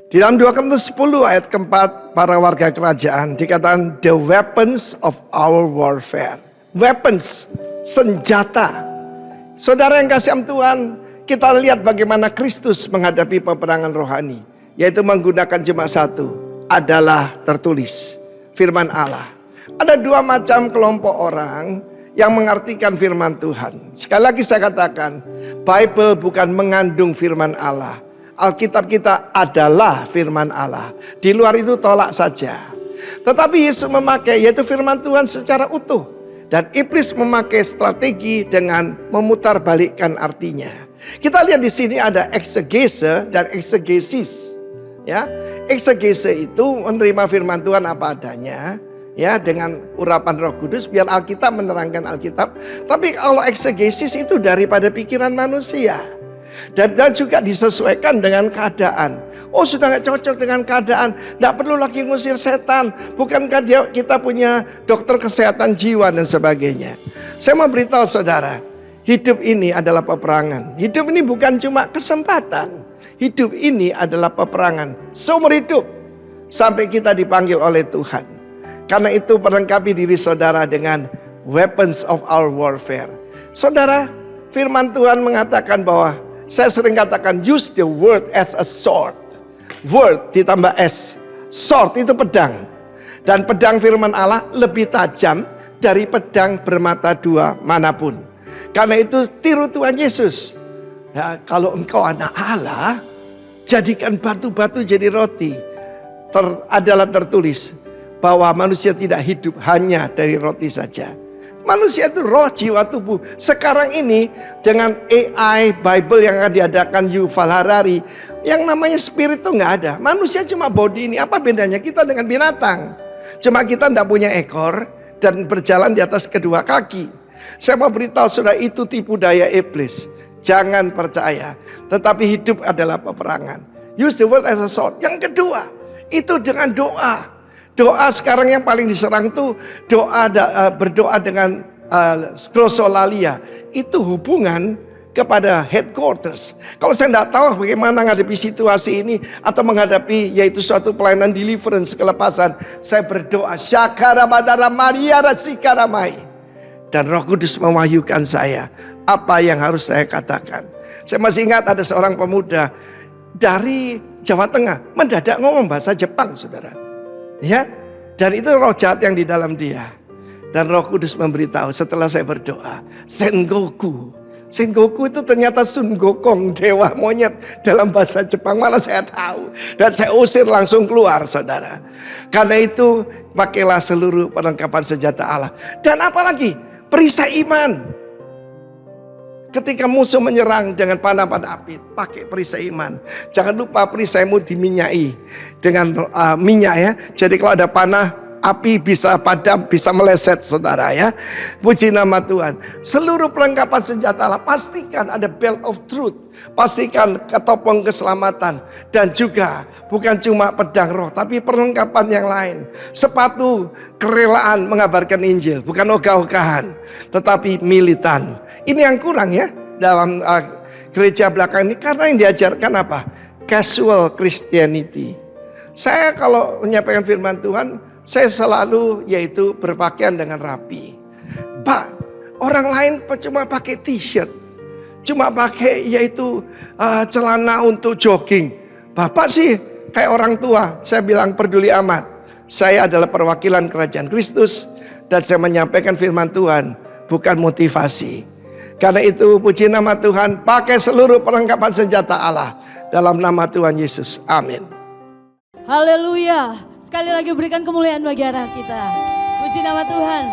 Di dalam 2 Korintus 10 ayat keempat, para warga kerajaan dikatakan the weapons of our warfare. Weapons, senjata. Saudara yang kasih Tuhan, kita lihat bagaimana Kristus menghadapi peperangan rohani. Yaitu menggunakan cuma satu, adalah tertulis, firman Allah. Ada dua macam kelompok orang yang mengartikan firman Tuhan. Sekali lagi saya katakan, Bible bukan mengandung firman Allah. Alkitab kita adalah firman Allah. Di luar itu tolak saja. Tetapi Yesus memakai yaitu firman Tuhan secara utuh. Dan iblis memakai strategi dengan memutarbalikkan artinya. Kita lihat di sini ada eksegese dan eksegesis. Ya, eksegese itu menerima firman Tuhan apa adanya. Ya, dengan urapan Roh Kudus biar Alkitab menerangkan Alkitab. Tapi kalau eksegesis itu daripada pikiran manusia. Dan juga disesuaikan dengan keadaan. Oh, sudah gak cocok dengan keadaan, gak perlu lagi ngusir setan. Bukankah kita punya dokter kesehatan jiwa dan sebagainya. Saya mau beritahu saudara, hidup ini adalah peperangan. Hidup ini bukan cuma kesempatan. Hidup ini adalah peperangan seumur hidup sampai kita dipanggil oleh Tuhan. Karena itu perlengkapi diri saudara dengan weapons of our warfare. Saudara, firman Tuhan mengatakan bahwa, saya sering katakan use the word as a sword. Word ditambah S. Sword itu pedang. Dan pedang firman Allah lebih tajam dari pedang bermata dua manapun. Karena itu tiru Tuhan Yesus. Ya, kalau engkau anak Allah, jadikan batu-batu jadi roti. Adalah tertulis bahwa manusia tidak hidup hanya dari roti saja. Manusia itu roh, jiwa, tubuh. Sekarang ini dengan AI Bible yang akan diadakan Yuval Harari, yang namanya spirit itu nggak ada. Manusia cuma body ini. Apa bedanya kita dengan binatang? Cuma kita tidak punya ekor dan berjalan di atas kedua kaki. Saya mau beritahu saudara, itu tipu daya iblis. Jangan percaya. Tetapi hidup adalah peperangan. Use the word as a sword. Yang kedua, itu dengan doa. Doa sekarang yang paling diserang tuh berdoa dengan glosolalia. Itu hubungan kepada headquarters. Kalau saya tidak tahu bagaimana menghadapi situasi ini atau menghadapi yaitu suatu pelayanan deliverance, kelepasan, saya berdoa syakara badara maria rasikaramai. Dan Roh Kudus mewahyukan saya apa yang harus saya katakan. Saya masih ingat ada seorang pemuda dari Jawa Tengah mendadak ngomong bahasa Jepang, saudara. Ya, dan itu roh jahat yang di dalam dia. Dan Roh Kudus memberitahu setelah saya berdoa, Sengoku. Sengoku itu ternyata Sun Gokong, dewa monyet dalam bahasa Jepang. Malah saya tahu. Dan saya usir langsung keluar, saudara. Karena itu pakailah seluruh perlengkapan senjata Allah. Dan apalagi perisai iman. Ketika musuh menyerang dengan panah-panah api, pakai perisai iman. Jangan lupa perisaimu diminyai dengan minyak ya. Jadi kalau ada panah, api bisa padam, bisa meleset, saudara ya. Puji nama Tuhan. Seluruh perlengkapan senjata Allah, pastikan ada belt of truth. Pastikan ketopong keselamatan. Dan juga bukan cuma pedang roh, tapi perlengkapan yang lain. Sepatu kerelaan mengabarkan Injil, bukan ogah-ogahan, tetapi militan. Ini yang kurang ya dalam gereja belakang ini. Karena yang diajarkan apa? Casual Christianity. Saya kalau menyampaikan firman Tuhan, saya selalu yaitu berpakaian dengan rapi. Pak, orang lain cuma pakai t-shirt, cuma pakai yaitu celana untuk jogging. Bapak sih kayak orang tua. Saya bilang peduli amat. Saya adalah perwakilan kerajaan Kristus dan saya menyampaikan firman Tuhan, bukan motivasi. Karena itu puji nama Tuhan, pakai seluruh perlengkapan senjata Allah dalam nama Tuhan Yesus. Amin. Haleluya. Sekali lagi berikan kemuliaan bagi arah kita. Puji nama Tuhan.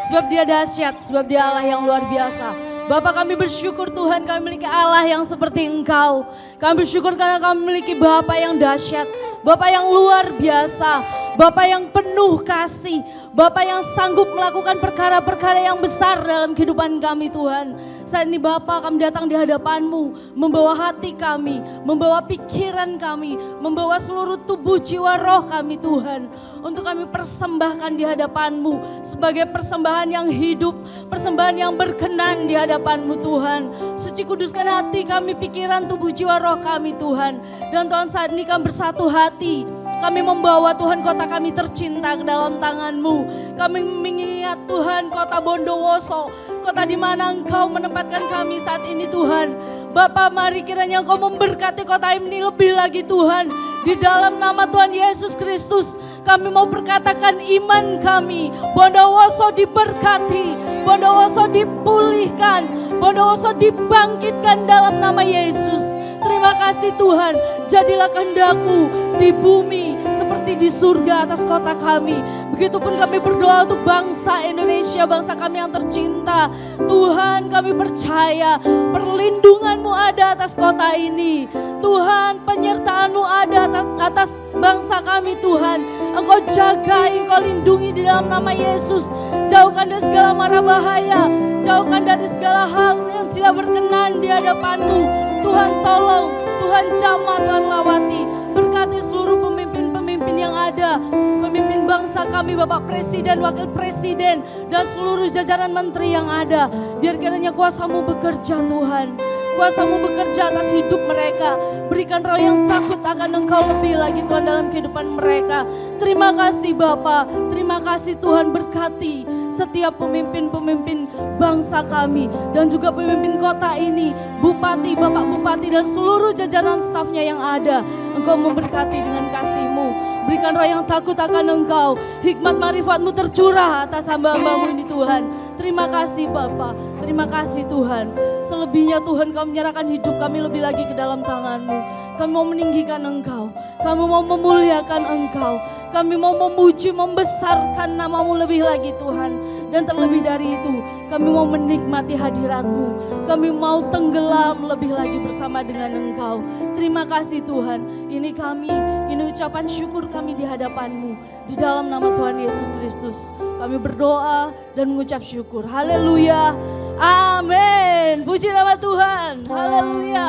Sebab dia dahsyat, sebab dia Allah yang luar biasa. Bapak, kami bersyukur Tuhan kami memiliki Allah yang seperti Engkau. Kami bersyukur karena kami memiliki Bapak yang dahsyat. Bapak yang luar biasa. Bapak yang penuh kasih. Bapak yang sanggup melakukan perkara-perkara yang besar dalam kehidupan kami Tuhan. Saat ini Bapa, kami datang di hadapan-Mu, membawa hati kami, membawa pikiran kami, membawa seluruh tubuh jiwa roh kami Tuhan. Untuk kami persembahkan di hadapan-Mu sebagai persembahan yang hidup, persembahan yang berkenan di hadapan-Mu Tuhan. Suci kuduskan hati kami, pikiran, tubuh jiwa roh kami Tuhan. Dan Tuhan, saat ini kami bersatu hati. Kami membawa Tuhan kota kami tercinta ke dalam tangan-Mu. Kami mengingat Tuhan kota Bondowoso, kota di mana Engkau menempatkan kami saat ini Tuhan. Bapa, mari kiranya Engkau memberkati kota ini lebih lagi Tuhan. Di dalam nama Tuhan Yesus Kristus, kami mau berkatakan iman kami. Bondowoso diberkati, Bondowoso dipulihkan, Bondowoso dibangkitkan dalam nama Yesus. Terima kasih Tuhan, jadilah kehendak-Mu di bumi seperti di surga atas kota kami. Begitupun kami berdoa untuk bangsa Indonesia, bangsa kami yang tercinta. Tuhan, kami percaya perlindungan-Mu ada atas kota ini. Tuhan, penyertaan-Mu ada atas bangsa kami Tuhan. Engkau jaga, Engkau lindungi di dalam nama Yesus. Jauhkan dari segala mara bahaya, jauhkan dari segala hal yang tidak berkenan di hadapan-Mu. Tuhan tolong, Tuhan jamah, Tuhan lawati. Berkati seluruh pemimpin-pemimpin yang ada. Pemimpin bangsa kami, Bapak Presiden, Wakil Presiden, dan seluruh jajaran menteri yang ada. Biar kiranya kuasa-Mu bekerja Tuhan. Kuasa-Mu bekerja atas hidup mereka. Berikan roh yang takut akan Engkau lebih lagi Tuhan dalam kehidupan mereka. Terima kasih Bapa, terima kasih Tuhan, berkati setiap pemimpin-pemimpin bangsa kami dan juga pemimpin kota ini, bupati, bapak bupati dan seluruh jajaran stafnya yang ada. Engkau memberkati dengan kasih-Mu. Berikan roh yang takut akan Engkau. Hikmat marifat-Mu tercurah atas hamba-hamba-Mu ini Tuhan. Terima kasih Bapa, terima kasih Tuhan. Selebihnya Tuhan, kami menyerahkan hidup kami lebih lagi ke dalam tangan-Mu. Kami mau meninggikan Engkau, kami mau memuliakan Engkau. Kami mau memuji, membesarkan nama-Mu lebih lagi Tuhan. Dan terlebih dari itu, kami mau menikmati hadirat-Mu. Kami mau tenggelam lebih lagi bersama dengan Engkau. Terima kasih Tuhan. Ini kami, ini ucapan syukur kami di hadapan-Mu. Di dalam nama Tuhan Yesus Kristus, kami berdoa dan mengucap syukur. Haleluya. Amin. Puji nama Tuhan. Haleluya.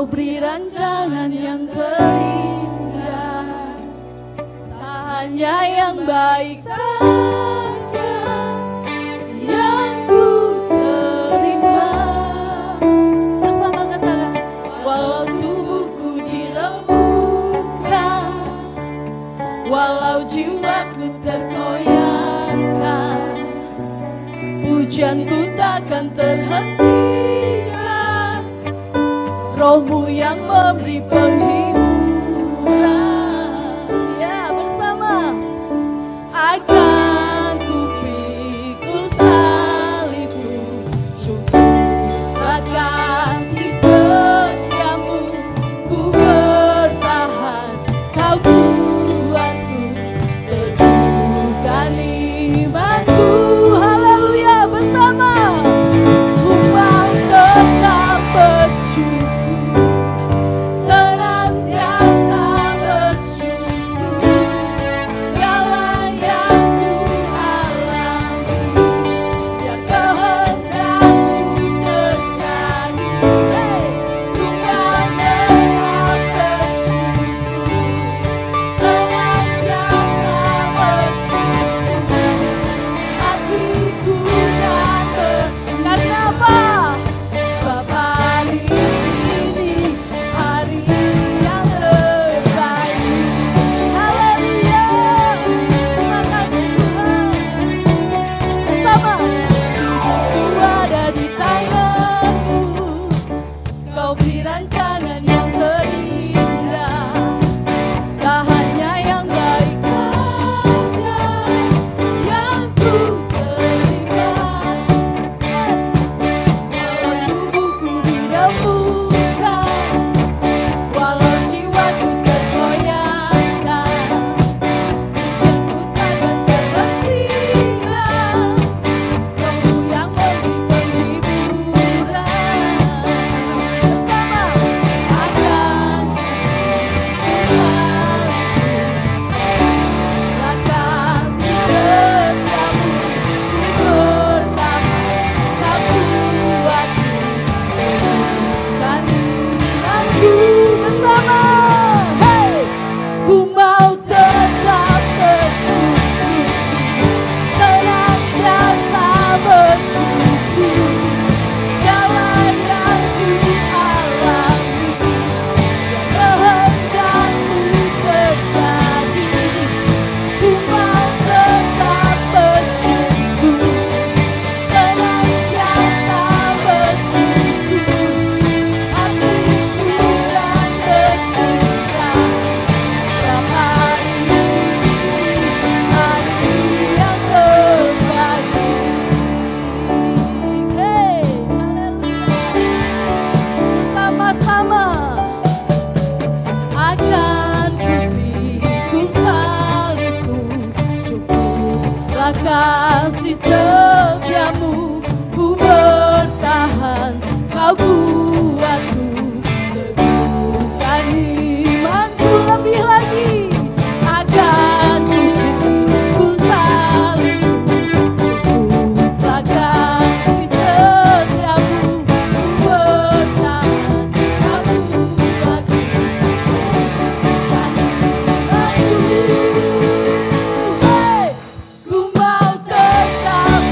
Kau beri rancangan yang terindah, tak hanya yang baik saja yang ku terima. Bersama katakan, walau tubuhku dirembukan, walau jiwaku terkoyakkan, pujianku takkan terhentikan. Rohmu yang memberi penghiburan. Ya, bersama. Akan ku pikul salibmu, syukurlah kasih setiamu. Ku bertahan, kau kuatku, teguhkan imanku. Haleluya, bersama. Ku mau tetap bersyukur, senantiasa bersyukur. Segala yang ku alami, biar kehendakmu terjadi. Hey, ku mau tetap bersyukur, senantiasa bersyukur. Hatiku dan bersyukur. Karena apa? Sebab hari ini hari yang terbaik. Haleluya. Terima kasih Tuhan. Bersama. Ku ada di tanganmu, kau beri rancangan yang terindah, tak hanya yang baik saja yang ku terima. Walau tubuhku dirembukan, walau jiwaku tergoyahkan, pujianku takkan terhentikan. Rohmu yang memberi penghiburan. Bersama. Akan ku kasih setiamu. Ku bertahan, kau kuatku, teguhkan imanku. Bersama. Hey, ku mau tetap bersyukur, senantiasa bersyukur. Segala yang ku alami, biar kehendakmu terjadi. Ku mau tetap bersyukur, senantiasa bersyukur. Hatiku dan bersuka, setiap hari hari yang terbaik. Hey, haleluya. Bersama-sama akan ku pikul salibmu, syukurlah kasih setiamu. Ku bertahan, kau kuatku, teguhkan imanku. Lebih lagi akan ku pikul salibmu, syukurlah kasih setiamu. Ku bertahan, kau kuatku, teguhkan imanku. Hey, ku mau tetap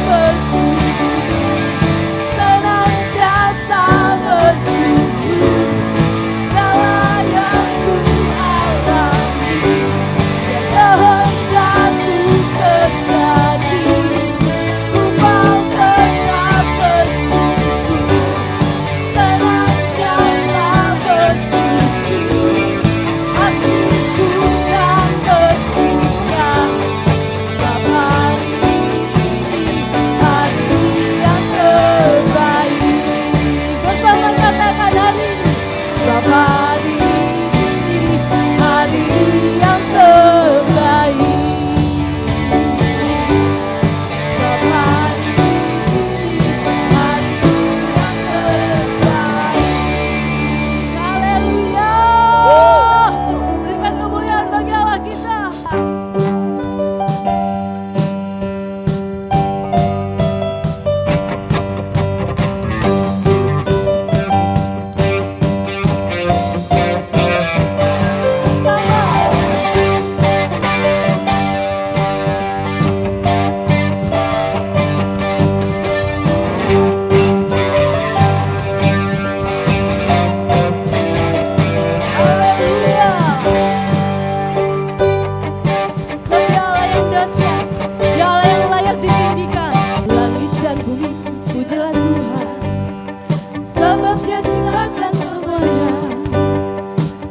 sebab Dia ciptakan semuanya.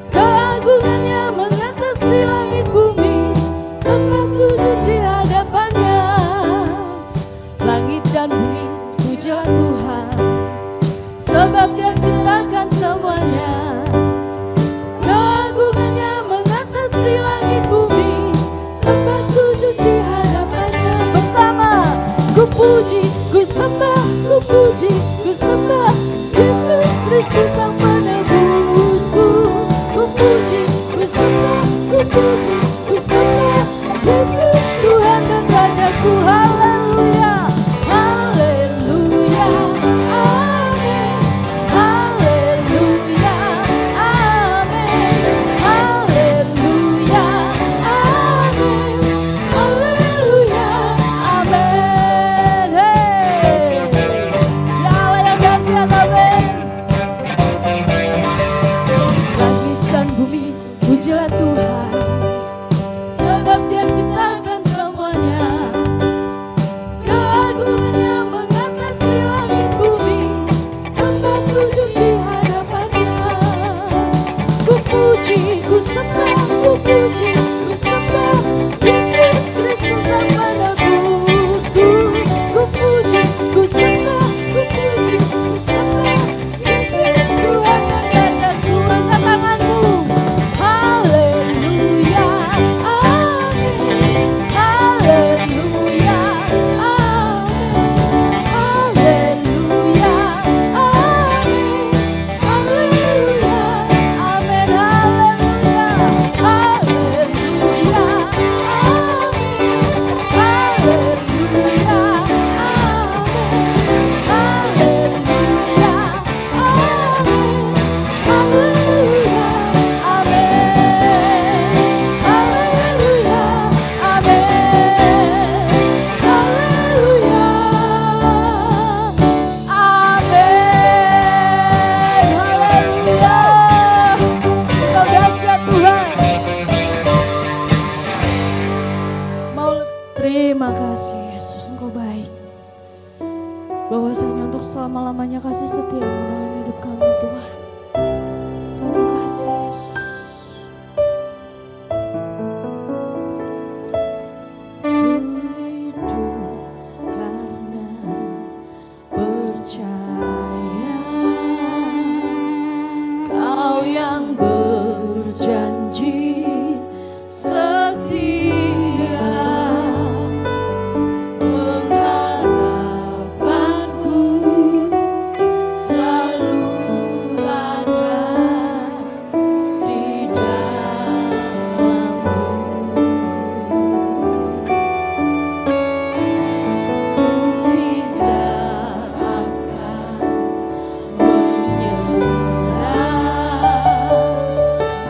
Keagungannya mengatasi langit bumi, semua sujud di hadapannya. Langit dan bumi pujilah Tuhan, sebab Dia ciptakan semuanya. Keagungannya mengatasi langit bumi, semua sujud di hadapannya. Bersama ku puji, ku sembah, ku puji, ku sembah Yesus Kristus Sang Penebusku. Ku puji, ku sembah, ku puji, ku sembah Yesus Tuhan dan Rajaku. Haleluya, haleluya, amin. Haleluya, amin. Haleluya, amin. Haleluya, amin. Hey. Ya Allah yang dahsyat, amin. Langit dan bumi pujilah Tuhan, sebab Dia ciptakan semuanya. Keagungannya mengatasi langit bumi, sembah sujud di hadapannya. Ku puji, ku sembah, ku puji, ku sembah Yesus Kristus Sang Penebusku. Ku puji, ku sembah, ku puji, ku sembah Yesus Tuhan dan Rajaku. Angkat tanganmu. Haleluya, amin. Haleluya, amin. Haleluya, amin. Haleluya, amin. Haleluya, haleluya, amin. Haleluya, amin. Haleluya, amin. Haleluya, amin. Haleluya, amin. Haleluya, amin. Haleluya. Engkau dahsyat Tuhan. Mau terima kasih Yesus, Engkau baik. Bahwasanya untuk selama-lamanya kasih setiamu dalam hidup kami Tuhan. Terima kasih Yesus. Ku hidup karena percaya Kau yang berjanji setia, pengharapanku selalu ada di dalam-Mu. Ku tidak akan menyerah,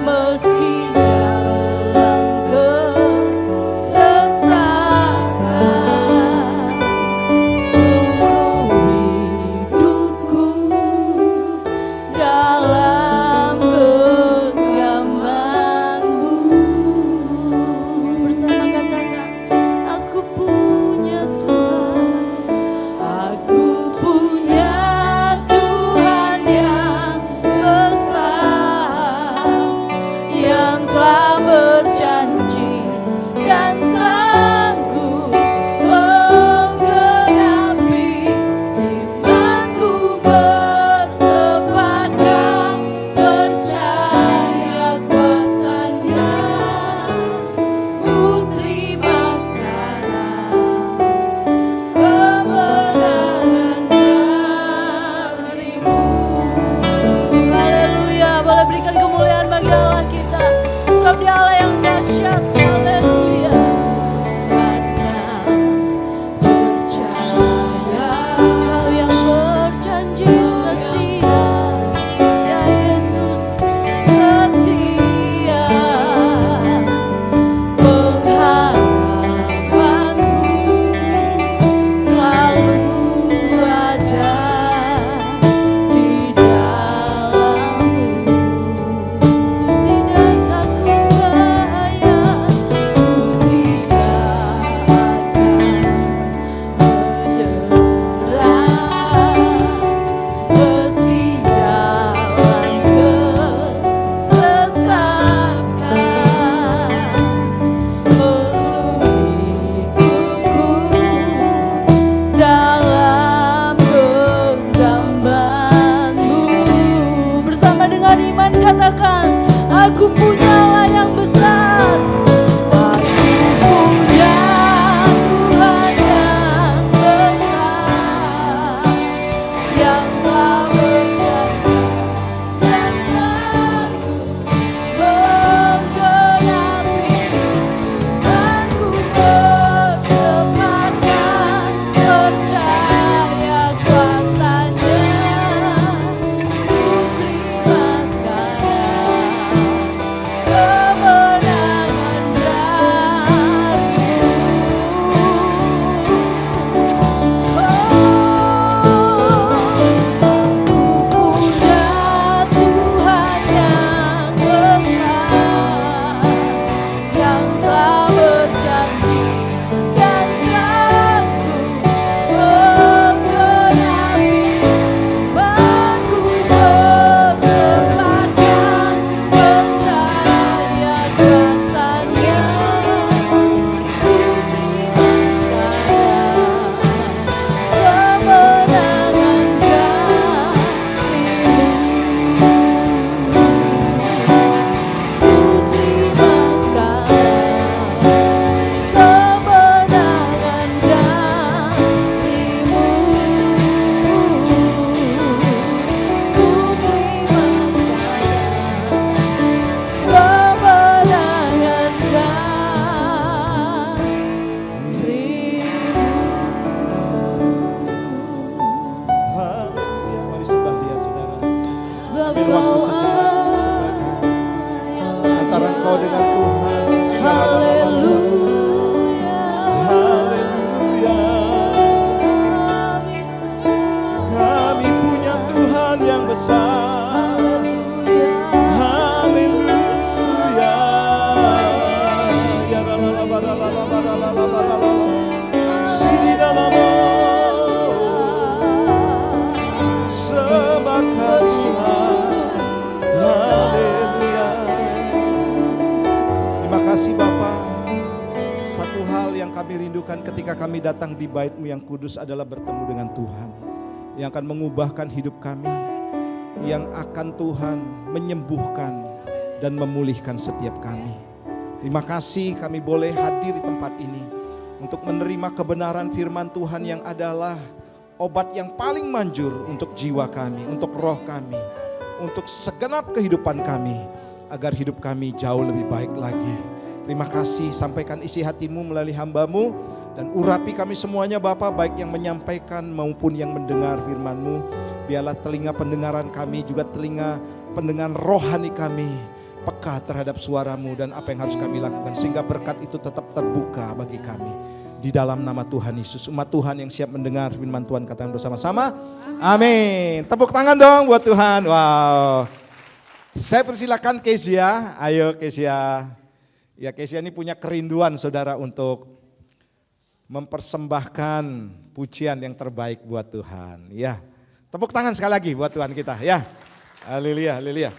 meski dalam kesesakan. Seluruh hidupku dalam genggaman-Mu. Bersama katakan, aku punya Tuhan, aku punya Tuhan yang besar, yang telah berjanji dan sanggup menggenapi imanku. Bersepakat percaya kuasa-Nya, ku terima sekarang kemenangan dari-Mu. Haleluya, boleh berikan kemuliaan bagi Allah kita, sebab Dia Allah yang dahsyat. Haleluya. Karena percaya Kau yang berjanji setia, ya Yesus setia, pengharapanku selalu ada di dalam-Mu. Aku punya Allah yang besar. Aku punya Tuhan yang besar, yang telah berjanji dan sanggup menggenapi firman-Ku. Bersempatkan percaya kuasa-Nya, ku terima sekarang kemenangan darimu. Punya Tuhan yang besar, yang telah berjanji dan sanggup menggenapi firman-Ku. Bersempatkan percaya kuasa-Nya, ku terima sekarang kemenangan darimu. Ku terima sekarang kemenangan darimu. Ku terima sekarang kemenangan darimu. Haleluya. Mari sembah Dia, saudara. Sebab Ambil Kau waktu sejenak untuk sembah Dia. Antara engkau dengan Tuhan. Haleluya. Haleluya. Kami punya Tuhan yang besar. Haleluya. Ya ralala baralala baralala baralala. Sini dalam sembahkan Tuhan. Haleluya. Terima kasih Bapa. Satu hal yang kami rindukan ketika kami datang di bait-Mu yang kudus adalah bertemu dengan Tuhan. Yang akan mengubahkan hidup kami. Yang akan Tuhan menyembuhkan dan memulihkan setiap kami. Terima kasih kami boleh hadir di tempat ini. Untuk menerima kebenaran firman Tuhan yang adalah obat yang paling manjur untuk jiwa kami, untuk roh kami, untuk segenap kehidupan kami, agar hidup kami jauh lebih baik lagi. Terima kasih, sampaikan isi hati-Mu melalui hamba-Mu, dan urapi kami semuanya Bapa, baik yang menyampaikan maupun yang mendengar firman-Mu. Biarlah telinga pendengaran kami, juga telinga pendengaran rohani kami peka terhadap suara-Mu dan apa yang harus kami lakukan, sehingga berkat itu tetap terbuka bagi kami. Di dalam nama Tuhan Yesus, umat Tuhan yang siap mendengar firman Tuhan katakan bersama-sama, amin. Tepuk tangan dong buat Tuhan. Wow. Saya persilakan Kezia, ayo Kezia. Ya Kezia ini punya kerinduan saudara untuk mempersembahkan pujian yang terbaik buat Tuhan. Ya, tepuk tangan sekali lagi buat Tuhan kita ya. Haleluya, haleluya.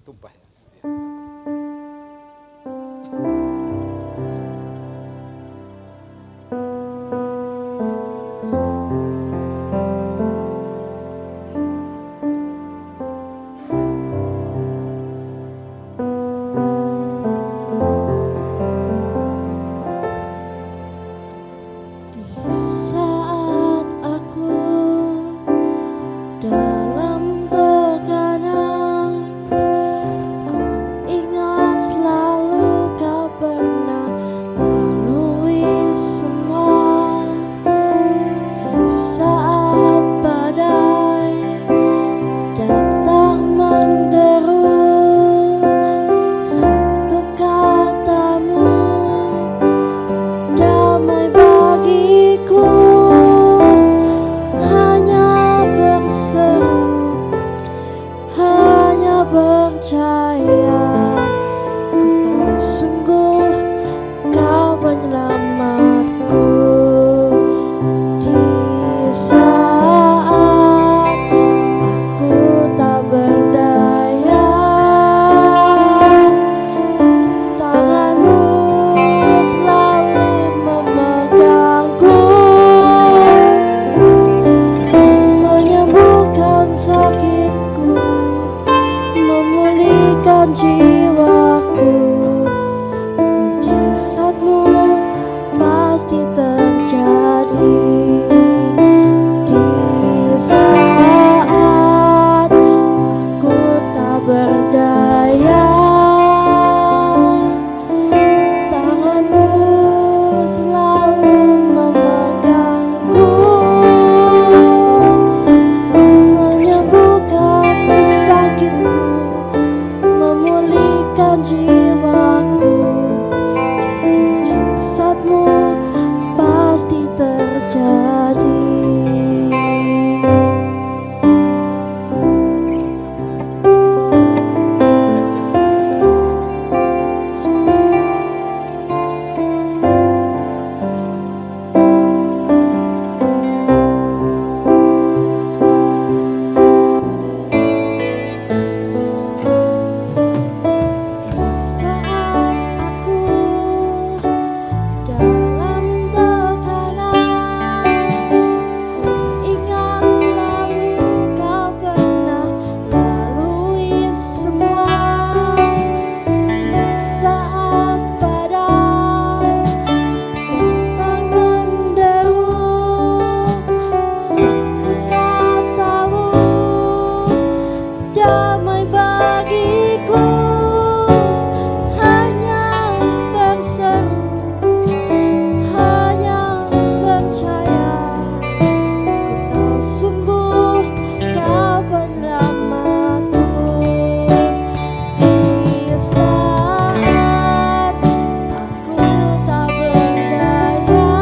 Tumpah ya. Saat aku dalam tekanan, ku ingat selalu Kau pernah lalui semua. Di saat badai datang menderu, satu kata-Mu damai bagiku. Hanya berseru, hanya percaya, ku tahu sungguh Kau penyelamatku. Di saat aku tak berdaya, memulihkan jiwaku. Mujizatmu pasti terjadi di saat aku tak berdaya. Tanganmu selalu memegangku, menyembuhkan sakitku, memulihkan jiwaku. Mujizatmu pasti terjadi. Saat aku dalam tekanan, ku ingat selalu kau pernah lalui semua. Di saat badai datang menderu, satu katamu damai bagiku. Hanya berseru, hanya percaya, ku tahu sungguh kau penyelamatku. Di saat aku tak berdaya,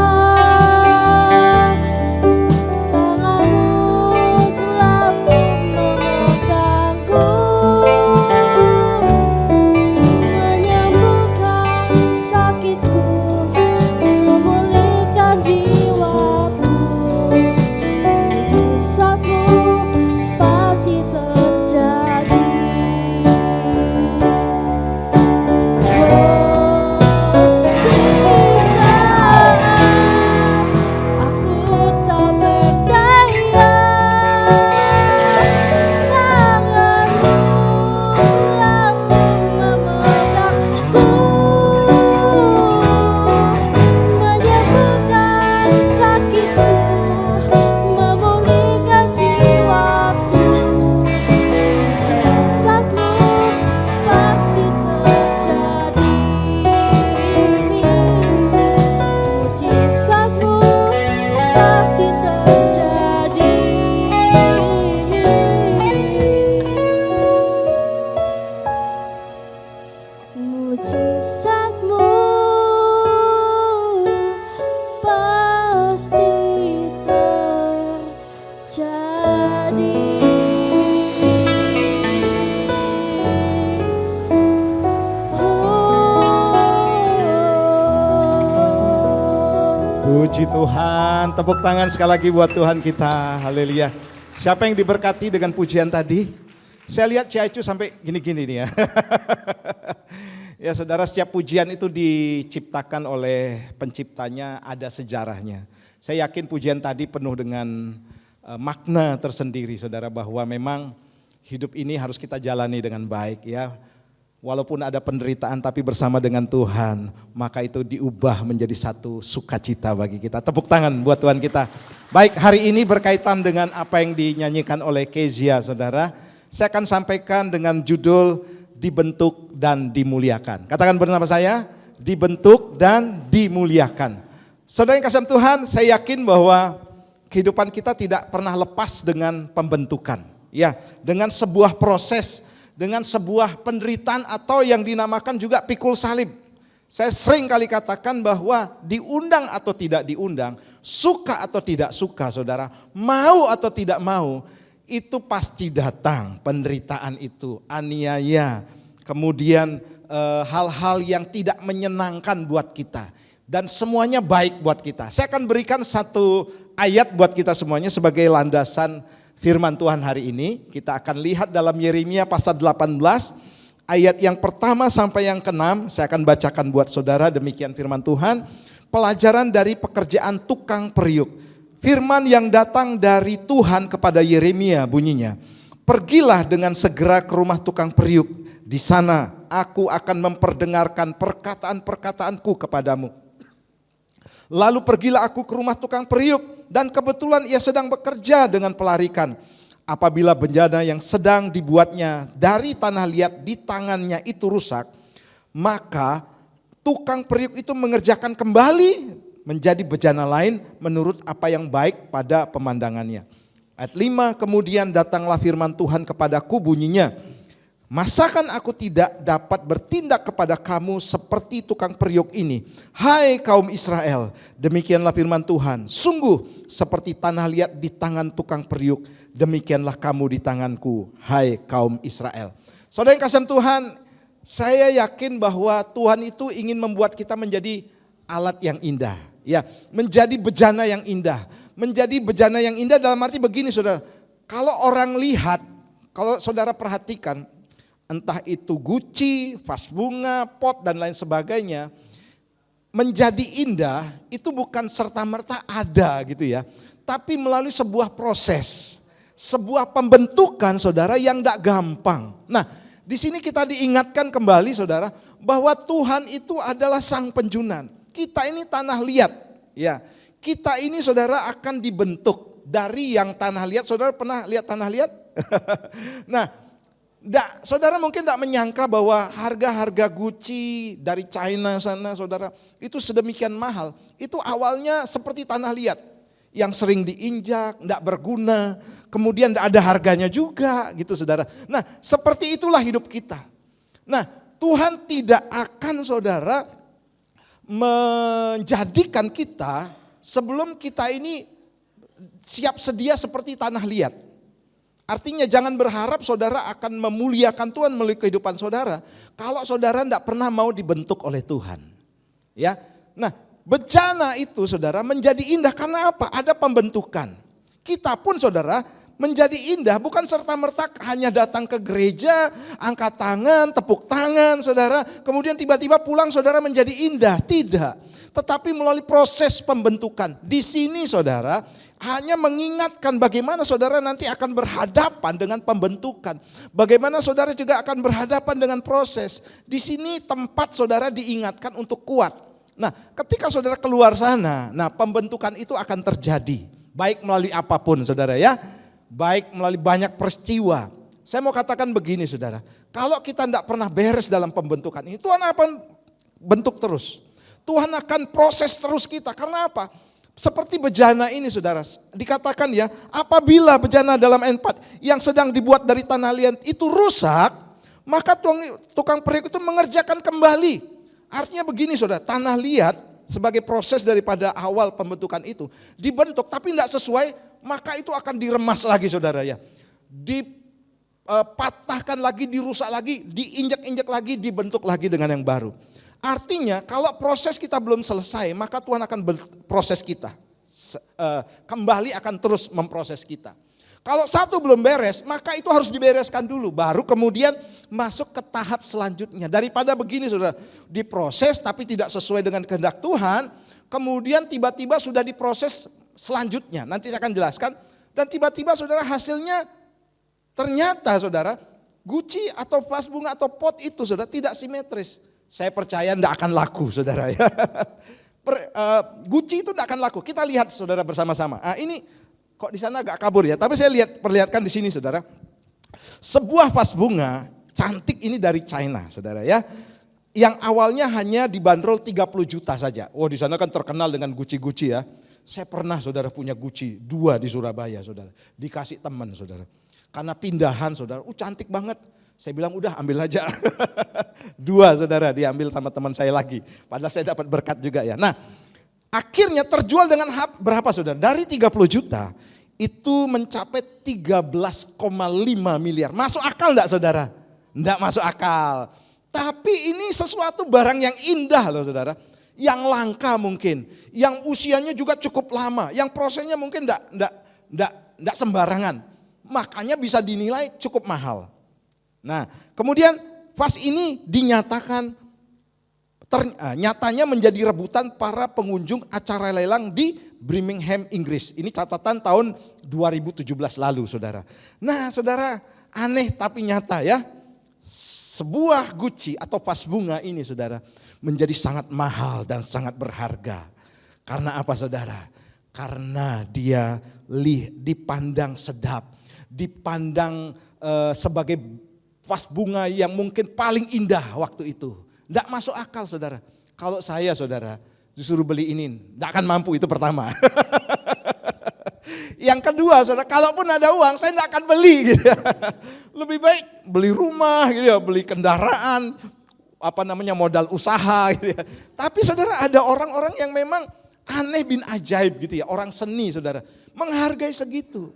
tanganmu selalu memegangku, menyembuhkan sakitku, memulihkan jiwaku. Mujizatmu pasti terjadi. Di saat aku tak berdaya, tanganmu selalu memegangku, menyembuhkan sakitku, memulihkan jiwaku. Mujizatmu pasti terjadi. Mujizatmu pasti terjadi. Mujizatmu pasti terjadi. Puji Tuhan, tepuk tangan sekali lagi buat Tuhan kita, haleluya. Siapa yang diberkati dengan pujian tadi? Saya lihat Ciacu sampai gini-gini nih ya. Ya saudara, setiap pujian itu diciptakan oleh penciptanya, ada sejarahnya. Saya yakin pujian tadi penuh dengan makna tersendiri saudara, bahwa memang hidup ini harus kita jalani dengan baik ya. Walaupun ada penderitaan tapi bersama dengan Tuhan, maka itu diubah menjadi satu sukacita bagi kita. Tepuk tangan buat Tuhan kita. Baik, hari ini berkaitan dengan apa yang dinyanyikan oleh Kezia saudara. Saya akan sampaikan dengan judul dibentuk dan dimuliakan. Katakan bersama saya, dibentuk dan dimuliakan. Saudara yang kasih Tuhan, saya yakin bahwa kehidupan kita tidak pernah lepas dengan pembentukan. Ya, dengan sebuah proses, dengan sebuah penderitaan atau yang dinamakan juga pikul salib. Saya sering kali katakan bahwa diundang atau tidak diundang, suka atau tidak suka saudara, mau atau tidak mau, itu pasti datang penderitaan itu, aniaya, kemudian hal-hal yang tidak menyenangkan buat kita. Dan semuanya baik buat kita. Saya akan berikan satu ayat buat kita semuanya sebagai landasan firman Tuhan hari ini. Kita akan lihat dalam Yeremia pasal 18 ayat yang pertama sampai yang ke-6. Saya akan bacakan buat saudara, demikian firman Tuhan. Pelajaran dari pekerjaan tukang periuk. Firman yang datang dari Tuhan kepada Yeremia bunyinya, pergilah dengan segera ke rumah tukang periuk Di sana aku akan memperdengarkan perkataan-perkataanku kepadamu. Lalu pergilah aku ke rumah tukang periuk, dan kebetulan ia sedang bekerja dengan pelarikan. Apabila bejana yang sedang dibuatnya dari tanah liat di tangannya itu rusak, maka tukang periuk itu mengerjakan kembali menjadi bejana lain menurut apa yang baik pada pemandangannya. Ayat 5, kemudian datanglah firman Tuhan kepadaku bunyinya, masakan aku tidak dapat bertindak kepada kamu seperti tukang periuk ini, hai kaum Israel? Demikianlah firman Tuhan, sungguh seperti tanah liat di tangan tukang periuk, demikianlah kamu di tanganku, hai kaum Israel. Saudara yang kasih Tuhan, saya yakin bahwa Tuhan itu ingin membuat kita menjadi alat yang indah, ya, menjadi bejana yang indah. Menjadi bejana yang indah dalam arti begini saudara, kalau orang lihat, kalau saudara perhatikan, entah itu guci, vas bunga, pot dan lain sebagainya, menjadi indah itu bukan serta-merta ada gitu ya. Tapi melalui sebuah proses, sebuah pembentukan saudara yang tidak gampang. Nah di sini kita diingatkan kembali saudara, bahwa Tuhan itu adalah sang penjunan. Kita ini tanah liat ya. Kita ini saudara akan dibentuk dari yang tanah liat. Saudara pernah lihat tanah liat? Nah saudara mungkin tidak menyangka bahwa harga-harga Gucci dari China sana saudara itu sedemikian mahal. Itu awalnya seperti tanah liat yang sering diinjak, tidak berguna, kemudian tidak ada harganya juga gitu saudara. Nah seperti itulah hidup kita. Nah Tuhan tidak akan saudara menjadikan kita sebelum kita ini siap sedia seperti tanah liat. Artinya jangan berharap saudara akan memuliakan Tuhan melalui kehidupan saudara kalau saudara tidak pernah mau dibentuk oleh Tuhan. Ya, nah bejana itu saudara menjadi indah karena apa? Ada pembentukan. Kita pun saudara menjadi indah bukan serta-merta hanya datang ke gereja, angkat tangan, tepuk tangan saudara, kemudian tiba-tiba pulang saudara menjadi indah. Tidak. Tetapi melalui proses pembentukan. Di sini saudara hanya mengingatkan bagaimana saudara nanti akan berhadapan dengan pembentukan. Bagaimana saudara juga akan berhadapan dengan proses. Di sini tempat saudara diingatkan untuk kuat. Nah ketika saudara keluar sana, nah pembentukan itu akan terjadi. Baik melalui apapun saudara ya. Baik melalui banyak peristiwa. Saya mau katakan begini saudara. Kalau kita tidak pernah beres dalam pembentukan ini, Tuhan akan bentuk terus. Tuhan akan proses terus kita. Karena apa? Seperti bejana ini saudara. Dikatakan ya, apabila bejana dalam ayat 4 yang sedang dibuat dari tanah liat itu rusak, maka tukang periuk itu mengerjakan kembali. Artinya begini saudara, tanah liat sebagai proses daripada awal pembentukan itu dibentuk tapi tidak sesuai, maka itu akan diremas lagi saudara ya. Dipatahkan lagi, dirusak lagi, diinjak-injak lagi, dibentuk lagi dengan yang baru. Artinya kalau proses kita belum selesai, maka Tuhan akan berproses kita. Kembali akan terus memproses kita. Kalau satu belum beres, maka itu harus dibereskan dulu. Baru kemudian masuk ke tahap selanjutnya. Daripada begini saudara, diproses tapi tidak sesuai dengan kehendak Tuhan. Kemudian tiba-tiba sudah diproses selanjutnya. Nanti saya akan jelaskan. Dan tiba-tiba saudara hasilnya ternyata saudara, guci atau vas bunga atau pot itu saudara tidak simetris. Saya percaya tidak akan laku saudara ya. Guci itu tidak akan laku. Kita lihat saudara bersama-sama. Nah, ini kok di sana agak kabur ya. Tapi saya perlihatkan di sini saudara. Sebuah vas bunga cantik ini dari China saudara ya. Yang awalnya hanya dibanderol 30 juta saja. Oh di sana kan terkenal dengan guci-guci ya. Saya pernah saudara punya guci 2 di Surabaya saudara. Dikasih teman saudara. Karena pindahan saudara. Cantik banget. Saya bilang udah ambil aja. 2 saudara diambil sama teman saya lagi. Padahal saya dapat berkat juga ya. Nah akhirnya terjual dengan berapa saudara? Dari 30 juta itu mencapai 13,5 miliar. Masuk akal enggak saudara? Enggak masuk akal. Tapi ini sesuatu barang yang indah loh saudara. Yang langka mungkin. Yang usianya juga cukup lama. Yang prosesnya mungkin enggak sembarangan. Makanya bisa dinilai cukup mahal. Nah kemudian vas ini dinyatakan nyatanya menjadi rebutan para pengunjung acara lelang di Birmingham, Inggris. Ini catatan tahun 2017 lalu saudara. Nah saudara aneh tapi nyata ya. sebuah Gucci atau vas bunga ini saudara menjadi sangat mahal dan sangat berharga. Karena apa saudara? Karena dia dipandang sedap, dipandang sebagai vas bunga yang mungkin paling indah waktu itu. Tidak masuk akal saudara. Kalau saya saudara disuruh beli ini, tidak akan mampu, itu pertama. Yang kedua saudara, kalaupun ada uang saya tidak akan beli gitu. Lebih baik beli rumah gitu ya, beli kendaraan, modal usaha gitu ya. Tapi saudara ada orang-orang yang memang aneh bin ajaib gitu ya, orang seni saudara, menghargai segitu.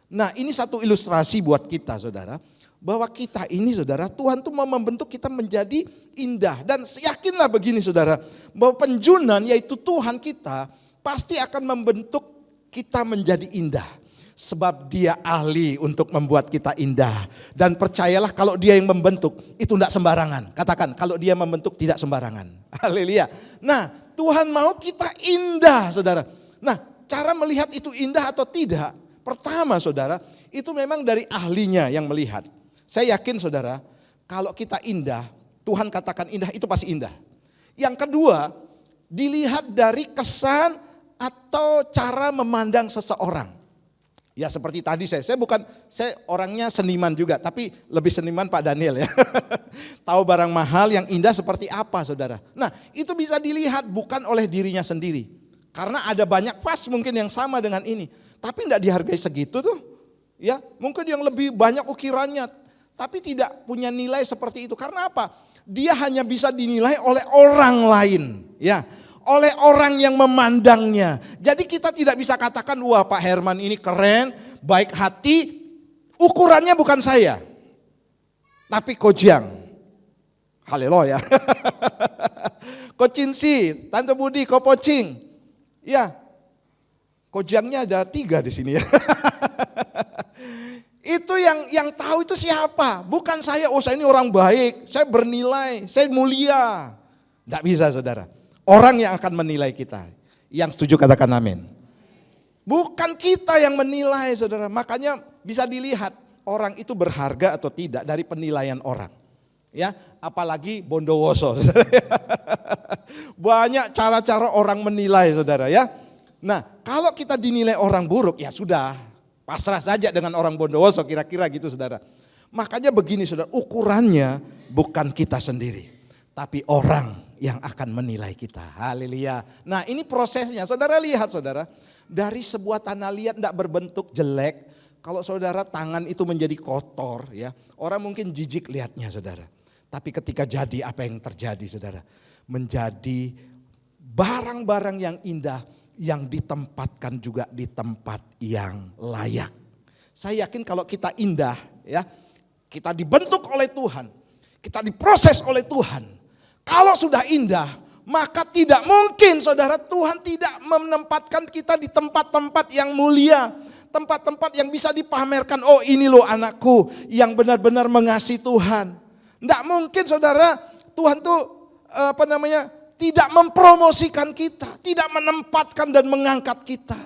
Nah ini satu ilustrasi buat kita saudara, bahwa kita ini saudara, Tuhan tuh mau membentuk kita menjadi indah. Dan yakinlah begini saudara, bahwa penjunan yaitu Tuhan kita pasti akan membentuk kita menjadi indah. Sebab dia ahli untuk membuat kita indah. Dan percayalah kalau dia yang membentuk itu tidak sembarangan. Katakan kalau dia membentuk tidak sembarangan. Haleluya. Nah Tuhan mau kita indah saudara. Nah cara melihat itu indah atau tidak. Pertama saudara itu memang dari ahlinya yang melihat. Saya yakin saudara kalau kita indah, Tuhan katakan indah itu pasti indah. Yang kedua dilihat dari kesan atau cara memandang seseorang. Ya seperti tadi saya orangnya seniman juga, tapi lebih seniman Pak Daniel ya. Tahu barang mahal yang indah seperti apa saudara. Nah itu bisa dilihat bukan oleh dirinya sendiri. Karena ada banyak vas mungkin yang sama dengan ini. Tapi tidak dihargai segitu tuh. Ya mungkin yang lebih banyak ukirannya. Tapi tidak punya nilai seperti itu. Karena apa? Dia hanya bisa dinilai oleh orang lain. Ya. Oleh orang yang memandangnya. Jadi kita tidak bisa katakan, wah Pak Herman ini keren, baik hati, ukurannya bukan saya. Tapi Kojang. Haleluya. Kocinsi, Tante Budi, Kopocing. Ya, Kojangnya ada 3 di sini ya. Itu yang tahu itu siapa? Bukan saya, oh saya ini orang baik, saya bernilai, saya mulia. Tidak bisa saudara. Orang yang akan menilai kita. Yang setuju katakan amin. Bukan kita yang menilai saudara. Makanya bisa dilihat orang itu berharga atau tidak dari penilaian orang. Ya, apalagi Bondowoso. Banyak cara-cara orang menilai saudara ya. Nah kalau kita dinilai orang buruk ya sudah. Pasrah saja dengan orang Bondowoso kira-kira gitu saudara. Makanya begini saudara, ukurannya bukan kita sendiri. Tapi orang yang akan menilai kita. Haleluya. Nah ini prosesnya. Saudara lihat saudara. Dari sebuah tanah liat tidak berbentuk jelek. Kalau saudara tangan itu menjadi kotor ya. Orang mungkin jijik lihatnya saudara. Tapi ketika jadi apa yang terjadi saudara. Menjadi barang-barang yang indah. Yang ditempatkan juga di tempat yang layak. Saya yakin kalau kita indah ya. Kita dibentuk oleh Tuhan. Kita diproses oleh Tuhan. Kalau sudah indah, maka tidak mungkin saudara Tuhan tidak menempatkan kita di tempat-tempat yang mulia. Tempat-tempat yang bisa dipamerkan, oh ini loh anakku yang benar-benar mengasihi Tuhan. Tidak mungkin saudara Tuhan tuh tidak mempromosikan kita. Tidak menempatkan dan mengangkat kita.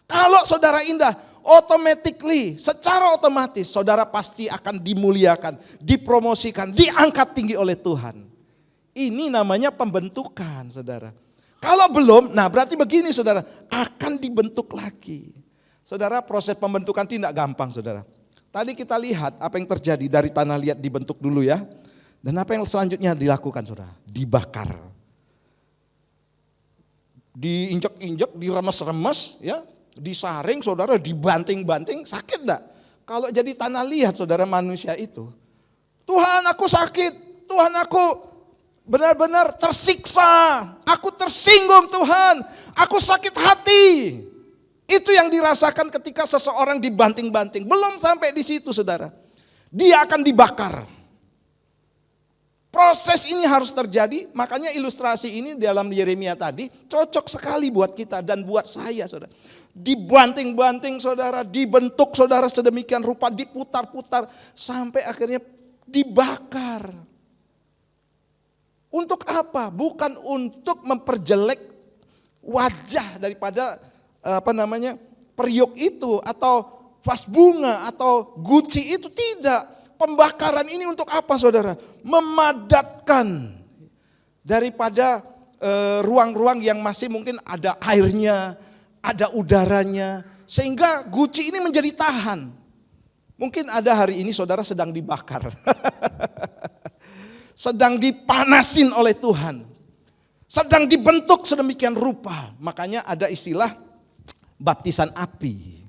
Kalau saudara indah, secara otomatis saudara pasti akan dimuliakan, dipromosikan, diangkat tinggi oleh Tuhan. Ini namanya pembentukan saudara. Kalau belum, nah berarti begini saudara, akan dibentuk lagi. Saudara proses pembentukan tidak gampang saudara. Tadi kita lihat apa yang terjadi dari tanah liat dibentuk dulu ya. Dan apa yang selanjutnya dilakukan saudara? Dibakar. Diinjak-injak, diremes-remes ya. Disaring saudara, dibanting-banting, sakit enggak? Kalau jadi tanah liat saudara manusia itu. Tuhan aku sakit, Tuhan aku benar-benar tersiksa, aku tersinggung Tuhan, aku sakit hati. Itu yang dirasakan ketika seseorang dibanting-banting. Belum sampai di situ saudara, dia akan dibakar. Proses ini harus terjadi, makanya ilustrasi ini dalam Yeremia tadi cocok sekali buat kita dan buat saya saudara. Dibanting-banting saudara, dibentuk saudara sedemikian rupa, diputar-putar sampai akhirnya dibakar. Untuk apa? Bukan untuk memperjelek wajah daripada periuk itu atau vas bunga atau Gucci itu, tidak. pembakaran ini untuk apa saudara? Memadatkan daripada ruang-ruang yang masih mungkin ada airnya, ada udaranya. Sehingga guci ini menjadi tahan. Mungkin ada hari ini saudara sedang dibakar. Sedang dipanasin oleh Tuhan. Sedang dibentuk sedemikian rupa. Makanya ada istilah baptisan api.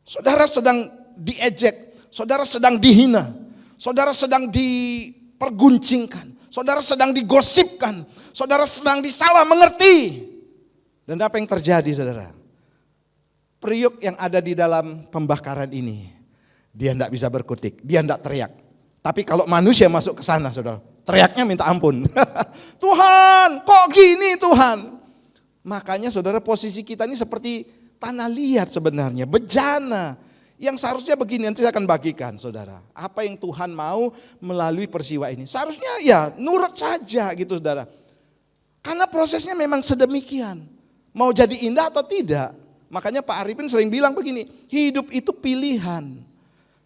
Saudara sedang diejek, saudara sedang dihina, saudara sedang diperguncingkan, saudara sedang digosipkan, saudara sedang disalah mengerti. Dan apa yang terjadi saudara? Periuk yang ada di dalam pembakaran ini, dia tidak bisa berkutik, dia tidak teriak. Tapi kalau manusia masuk ke sana saudara, teriaknya minta ampun. Tuhan, kok gini Tuhan? Makanya saudara posisi kita ini seperti tanah liat sebenarnya, bejana. Yang seharusnya begini, nanti saya akan bagikan saudara. Apa yang Tuhan mau melalui peristiwa ini. Seharusnya ya nurut saja gitu saudara. Karena prosesnya memang sedemikian. Mau jadi indah atau tidak. Makanya Pak Arifin sering bilang begini, hidup itu pilihan.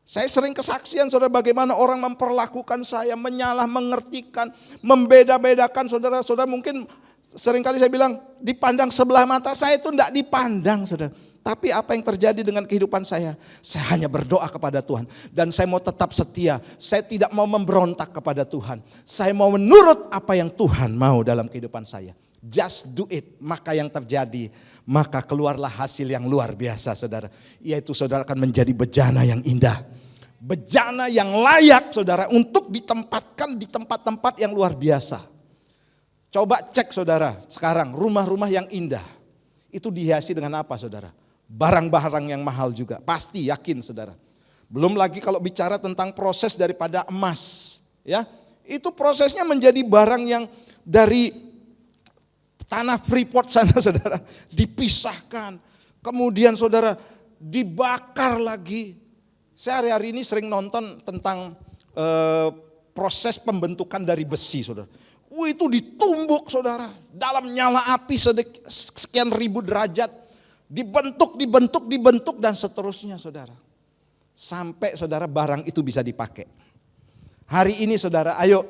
Saya sering kesaksian saudara bagaimana orang memperlakukan saya, menyalah mengertikan, membeda-bedakan saudara-saudara mungkin. Seringkali saya bilang dipandang sebelah mata, saya itu tidak dipandang saudara. Tapi apa yang terjadi dengan kehidupan saya hanya berdoa kepada Tuhan. Dan saya mau tetap setia, saya tidak mau memberontak kepada Tuhan. Saya mau menurut apa yang Tuhan mau dalam kehidupan saya. Just do it, maka yang terjadi, maka keluarlah hasil yang luar biasa saudara. Yaitu saudara akan menjadi bejana yang indah. Bejana yang layak saudara untuk ditempatkan di tempat-tempat yang luar biasa. Coba cek saudara sekarang rumah-rumah yang indah. Itu dihiasi dengan apa saudara? Barang-barang yang mahal juga. Pasti yakin saudara. Belum lagi kalau bicara tentang proses daripada emas. Ya, itu prosesnya menjadi barang yang dari tanah Freeport sana saudara. Dipisahkan. Kemudian saudara dibakar lagi. Saya hari-hari ini sering nonton tentang proses pembentukan dari besi saudara. Itu ditumbuk saudara, dalam nyala api sekian ribu derajat, dibentuk dan seterusnya saudara. Sampai saudara barang itu bisa dipakai. Hari ini saudara ayo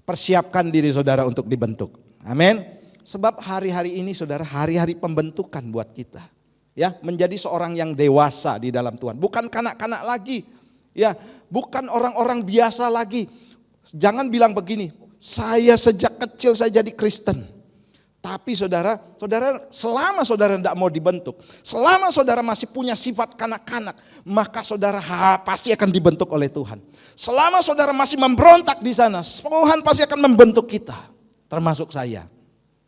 persiapkan diri saudara untuk dibentuk. Amin. Sebab hari-hari ini saudara hari-hari pembentukan buat kita. Ya, menjadi seorang yang dewasa di dalam Tuhan. Bukan kanak-kanak lagi. Ya, bukan orang-orang biasa lagi. Jangan bilang begini, saya sejak kecil saya jadi Kristen. Tapi saudara selama saudara tidak mau dibentuk, selama saudara masih punya sifat kanak-kanak, maka saudara pasti akan dibentuk oleh Tuhan. Selama saudara masih memberontak di sana, Tuhan pasti akan membentuk kita, termasuk saya.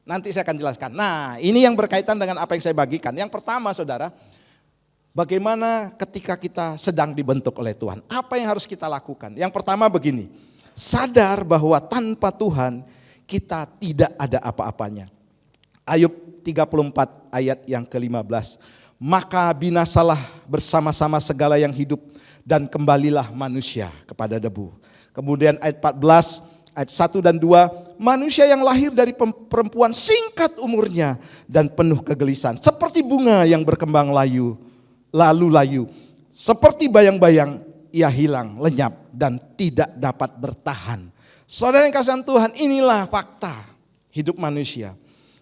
Nanti saya akan jelaskan. Nah, ini yang berkaitan dengan apa yang saya bagikan. Yang pertama saudara, bagaimana ketika kita sedang dibentuk oleh Tuhan? Apa yang harus kita lakukan? Yang pertama begini, sadar bahwa tanpa Tuhan kita tidak ada apa-apanya. Ayub 34 ayat yang ke-15. Maka binasalah bersama-sama segala yang hidup dan kembalilah manusia kepada debu. Kemudian ayat 14, ayat 1 dan 2. Manusia yang lahir dari perempuan singkat umurnya dan penuh kegelisahan. Seperti bunga yang berkembang lalu layu. Seperti bayang-bayang ia hilang, lenyap dan tidak dapat bertahan. Saudara yang kasih Tuhan, inilah fakta hidup manusia.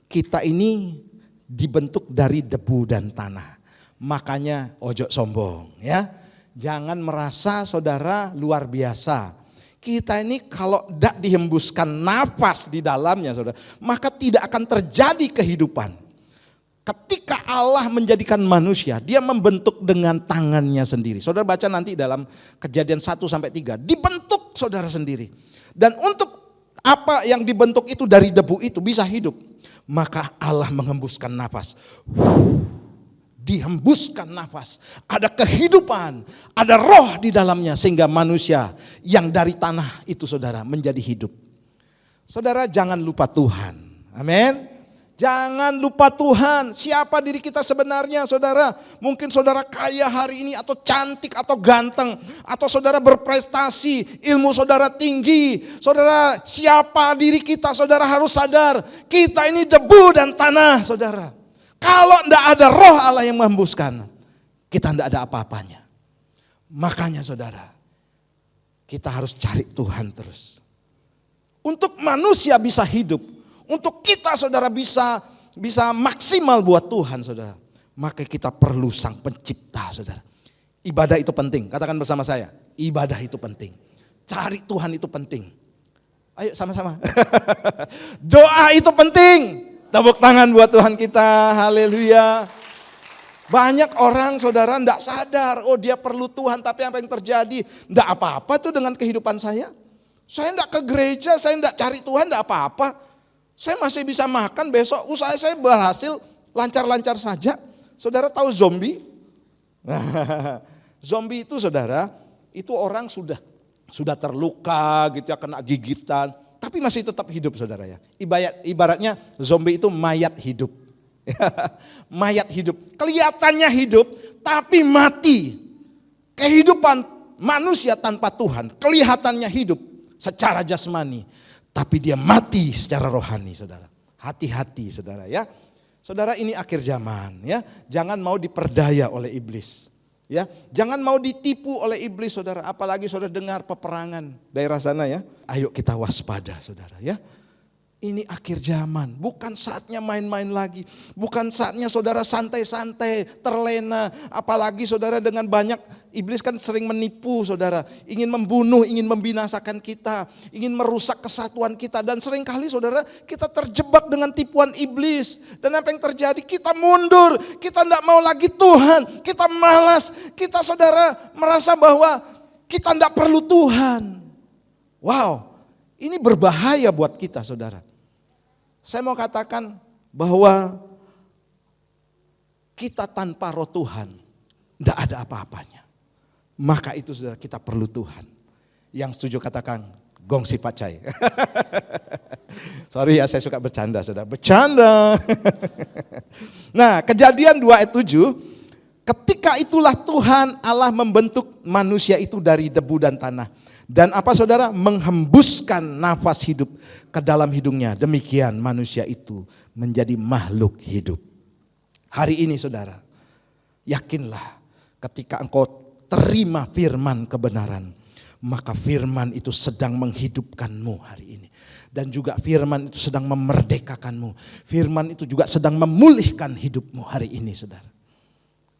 Kita ini dibentuk dari debu dan tanah. Makanya ojo sombong ya. Jangan merasa saudara luar biasa. Kita ini kalau tidak dihembuskan nafas di dalamnya saudara, maka tidak akan terjadi kehidupan. Ketika Allah menjadikan manusia, dia membentuk dengan tangannya sendiri. Saudara baca nanti dalam Kejadian 1-3, dibentuk saudara sendiri. Dan untuk apa yang dibentuk itu dari debu itu bisa hidup. Maka Allah menghembuskan nafas. Dihembuskan nafas. Ada kehidupan, ada roh di dalamnya sehingga manusia yang dari tanah itu saudara menjadi hidup. Saudara jangan lupa Tuhan. Amin. Jangan lupa Tuhan, siapa diri kita sebenarnya saudara. Mungkin saudara kaya hari ini atau cantik atau ganteng. Atau saudara berprestasi, ilmu saudara tinggi. Saudara siapa diri kita saudara harus sadar. Kita ini debu dan tanah saudara. Kalau tidak ada roh Allah yang menghembuskan, kita tidak ada apa-apanya. Makanya saudara, kita harus cari Tuhan terus. Untuk manusia bisa hidup, untuk kita saudara bisa maksimal buat Tuhan saudara, maka kita perlu Sang Pencipta saudara. Ibadah itu penting, katakan bersama saya, ibadah itu penting. Cari Tuhan itu penting. Ayo sama-sama. Doa itu penting. Tepuk tangan buat Tuhan kita, haleluya. Banyak orang saudara enggak sadar, oh dia perlu Tuhan, tapi apa yang terjadi? Enggak apa-apa tuh dengan kehidupan saya. Saya enggak ke gereja, saya enggak cari Tuhan, enggak apa-apa. Saya masih bisa makan, besok usaha saya berhasil, lancar-lancar saja. Saudara tahu zombie? Zombie itu saudara, itu orang sudah terluka gitu ya, kena gigitan, tapi masih tetap hidup saudara ya. Ibaratnya zombie itu mayat hidup. Mayat hidup, kelihatannya hidup tapi mati. Kehidupan manusia tanpa Tuhan kelihatannya hidup secara jasmani, tapi dia mati secara rohani saudara. Hati-hati saudara ya. Saudara, ini akhir zaman ya. Jangan mau diperdaya oleh iblis. Ya, jangan mau ditipu oleh iblis saudara, apalagi saudara dengar peperangan daerah sana ya. Ayo kita waspada saudara ya. Ini akhir zaman, bukan saatnya main-main lagi. Bukan saatnya saudara santai-santai, terlena. Apalagi saudara dengan banyak, iblis kan sering menipu saudara. Ingin membunuh, ingin membinasakan kita. Ingin merusak kesatuan kita. Dan seringkali saudara kita terjebak dengan tipuan iblis. Dan apa yang terjadi? Kita mundur, kita tidak mau lagi Tuhan. Kita malas, kita saudara merasa bahwa kita tidak perlu Tuhan. Wow, ini berbahaya buat kita saudara. Saya mau katakan bahwa kita tanpa roh Tuhan tidak ada apa-apanya. Maka itu saudara kita perlu Tuhan. Yang setuju katakan gongsi pacai. Sorry ya saya suka bercanda saudara. Bercanda. Nah Kejadian 2 ayat 7. Ketika itulah Tuhan Allah membentuk manusia itu dari debu dan tanah. Dan apa saudara? Menghembuskan nafas hidup ke dalam hidungnya. Demikian manusia itu menjadi makhluk hidup. Hari ini saudara, yakinlah ketika engkau terima firman kebenaran, maka firman itu sedang menghidupkanmu hari ini. Dan juga firman itu sedang memerdekakanmu. Firman itu juga sedang memulihkan hidupmu hari ini saudara.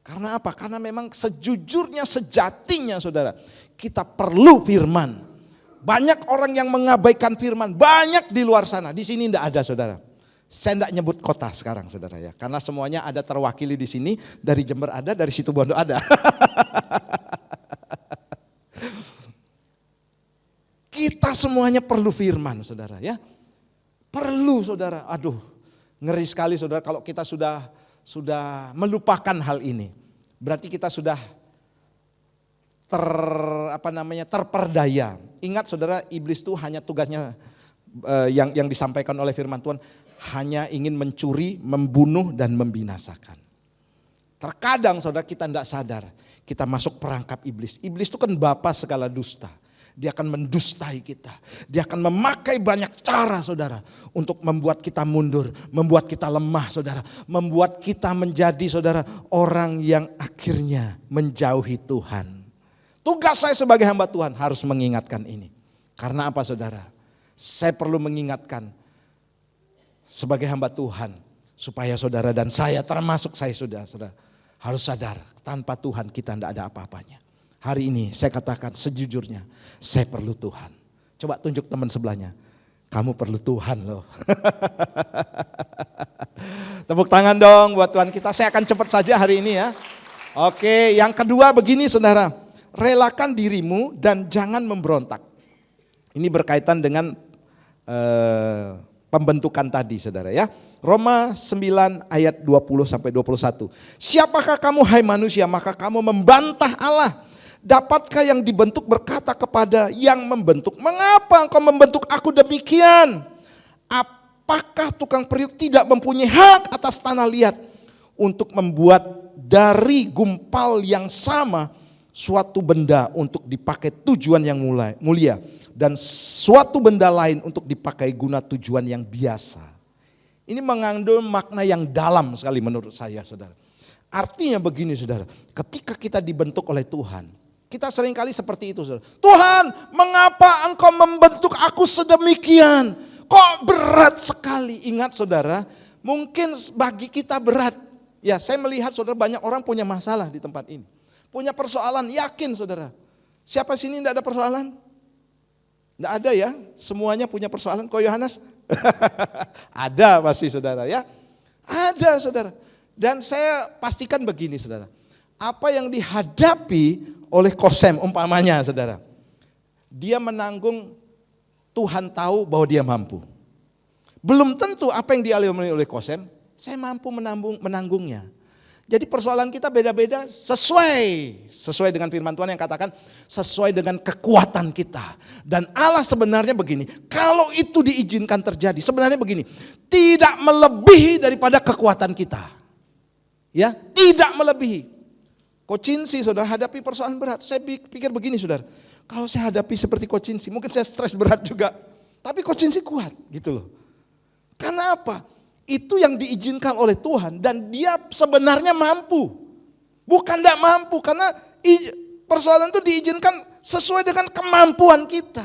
Karena apa? Karena memang sejujurnya, sejatinya saudara, kita perlu firman. Banyak orang yang mengabaikan firman, banyak di luar sana. Di sini tidak ada saudara. Saya tidak nyebut kota sekarang saudara ya. Karena semuanya ada terwakili di sini. Dari Jember ada, dari Situbondo ada. Kita semuanya perlu firman saudara ya. Perlu saudara, aduh ngeri sekali saudara kalau kita sudah melupakan hal ini. Berarti kita sudah terperdaya. Ingat saudara, iblis itu hanya tugasnya yang disampaikan oleh firman Tuhan hanya ingin mencuri, membunuh dan membinasakan. Terkadang saudara kita tidak sadar, kita masuk perangkap iblis. Iblis itu kan bapa segala dusta. Dia akan mendustai kita. Dia akan memakai banyak cara saudara. Untuk membuat kita mundur. Membuat kita lemah saudara. Membuat kita menjadi saudara orang yang akhirnya menjauhi Tuhan. Tugas saya sebagai hamba Tuhan harus mengingatkan ini. Karena apa saudara? Saya perlu mengingatkan sebagai hamba Tuhan. Supaya saudara dan saya termasuk saya saudara. Harus sadar tanpa Tuhan kita tidak ada apa-apanya. Hari ini saya katakan sejujurnya, saya perlu Tuhan. Coba tunjuk teman sebelahnya, kamu perlu Tuhan loh. Tepuk tangan dong buat Tuhan kita, saya akan cepat saja hari ini ya. Oke, yang kedua begini saudara, relakan dirimu dan jangan memberontak. Ini berkaitan dengan pembentukan tadi saudara ya. Roma 9 ayat 20 sampai 21. Siapakah kamu hai manusia, maka kamu membantah Allah. Dapatkah yang dibentuk berkata kepada yang membentuk, mengapa engkau membentuk aku demikian? Apakah tukang periuk tidak mempunyai hak atas tanah liat untuk membuat dari gumpal yang sama suatu benda untuk dipakai tujuan yang mulia dan suatu benda lain untuk dipakai guna tujuan yang biasa? Ini mengandung makna yang dalam sekali menurut saya saudara. Artinya begini saudara, ketika kita dibentuk oleh Tuhan, Kita seringkali seperti itu, saudara. Tuhan, mengapa engkau membentuk aku sedemikian? Kok berat sekali? Ingat saudara, mungkin bagi kita berat. Ya, saya melihat saudara banyak orang punya masalah di tempat ini. Punya persoalan, yakin saudara. Siapa sini tidak ada persoalan? Tidak ada ya, semuanya punya persoalan. Kok Yohanes? Ada pasti saudara ya. Ada saudara. Dan saya pastikan begini saudara. Apa yang dihadapi oleh Kosem umpamanya saudara. Dia menanggung, Tuhan tahu bahwa dia mampu. Belum tentu apa yang dialami oleh Kosem, saya mampu menanggungnya. Jadi persoalan kita beda-beda sesuai dengan firman Tuhan yang katakan sesuai dengan kekuatan kita. Dan Allah sebenarnya begini, kalau itu diizinkan terjadi, sebenarnya begini, tidak melebihi daripada kekuatan kita. Ya, tidak melebihi. Kocinsi saudara hadapi persoalan berat. Saya pikir begini saudara, kalau saya hadapi seperti Kocinsi, mungkin saya stres berat juga. Tapi Kocinsi kuat gitu loh. Karena apa? Itu yang diizinkan oleh Tuhan dan dia sebenarnya mampu. Bukan tidak mampu karena persoalan itu diizinkan sesuai dengan kemampuan kita.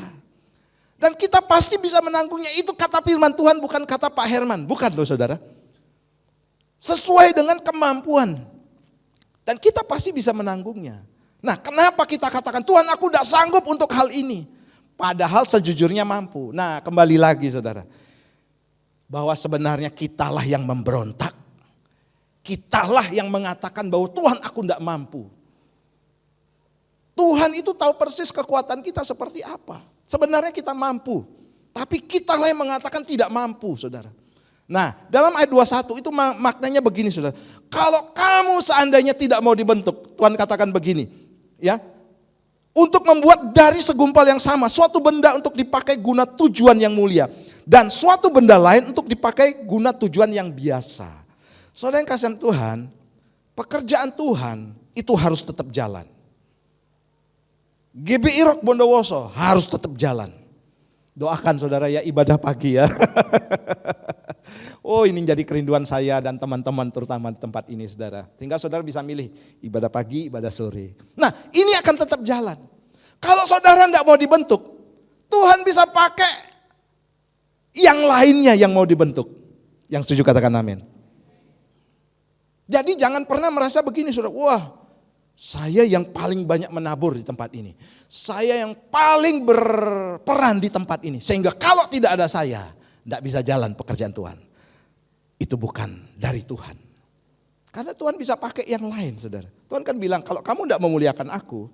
Dan kita pasti bisa menanggungnya. Itu kata firman Tuhan, bukan kata Pak Herman. Bukan loh saudara. Sesuai dengan kemampuan. Dan kita pasti bisa menanggungnya. Nah, kenapa kita katakan, Tuhan aku tidak sanggup untuk hal ini. Padahal sejujurnya mampu. Nah, kembali lagi saudara. Bahwa sebenarnya kitalah yang memberontak. Kitalah yang mengatakan bahwa Tuhan aku tidak mampu. Tuhan itu tahu persis kekuatan kita seperti apa. Sebenarnya kita mampu. Tapi kitalah yang mengatakan tidak mampu saudara. Nah, dalam ayat 21 itu maknanya begini saudara. Kalau kamu seandainya tidak mau dibentuk, Tuhan katakan begini, ya. Untuk membuat dari segumpal yang sama, suatu benda untuk dipakai guna tujuan yang mulia. Dan suatu benda lain untuk dipakai guna tujuan yang biasa. Saudara yang kasihan Tuhan, pekerjaan Tuhan itu harus tetap jalan. GBI Rock Bondowoso harus tetap jalan. Doakan saudara ya ibadah pagi ya. Oh ini jadi kerinduan saya dan teman-teman terutama di tempat ini saudara. Sehingga saudara bisa milih ibadah pagi, ibadah sore. Nah ini akan tetap jalan. Kalau saudara tidak mau dibentuk, Tuhan bisa pakai yang lainnya yang mau dibentuk. Yang setuju katakan amin. Jadi jangan pernah merasa begini saudara. Wah saya yang paling banyak menabur di tempat ini. Saya yang paling berperan di tempat ini. Sehingga kalau tidak ada saya, tidak bisa jalan pekerjaan Tuhan. Itu bukan dari Tuhan. Karena Tuhan bisa pakai yang lain saudara. Tuhan kan bilang kalau kamu tidak memuliakan aku,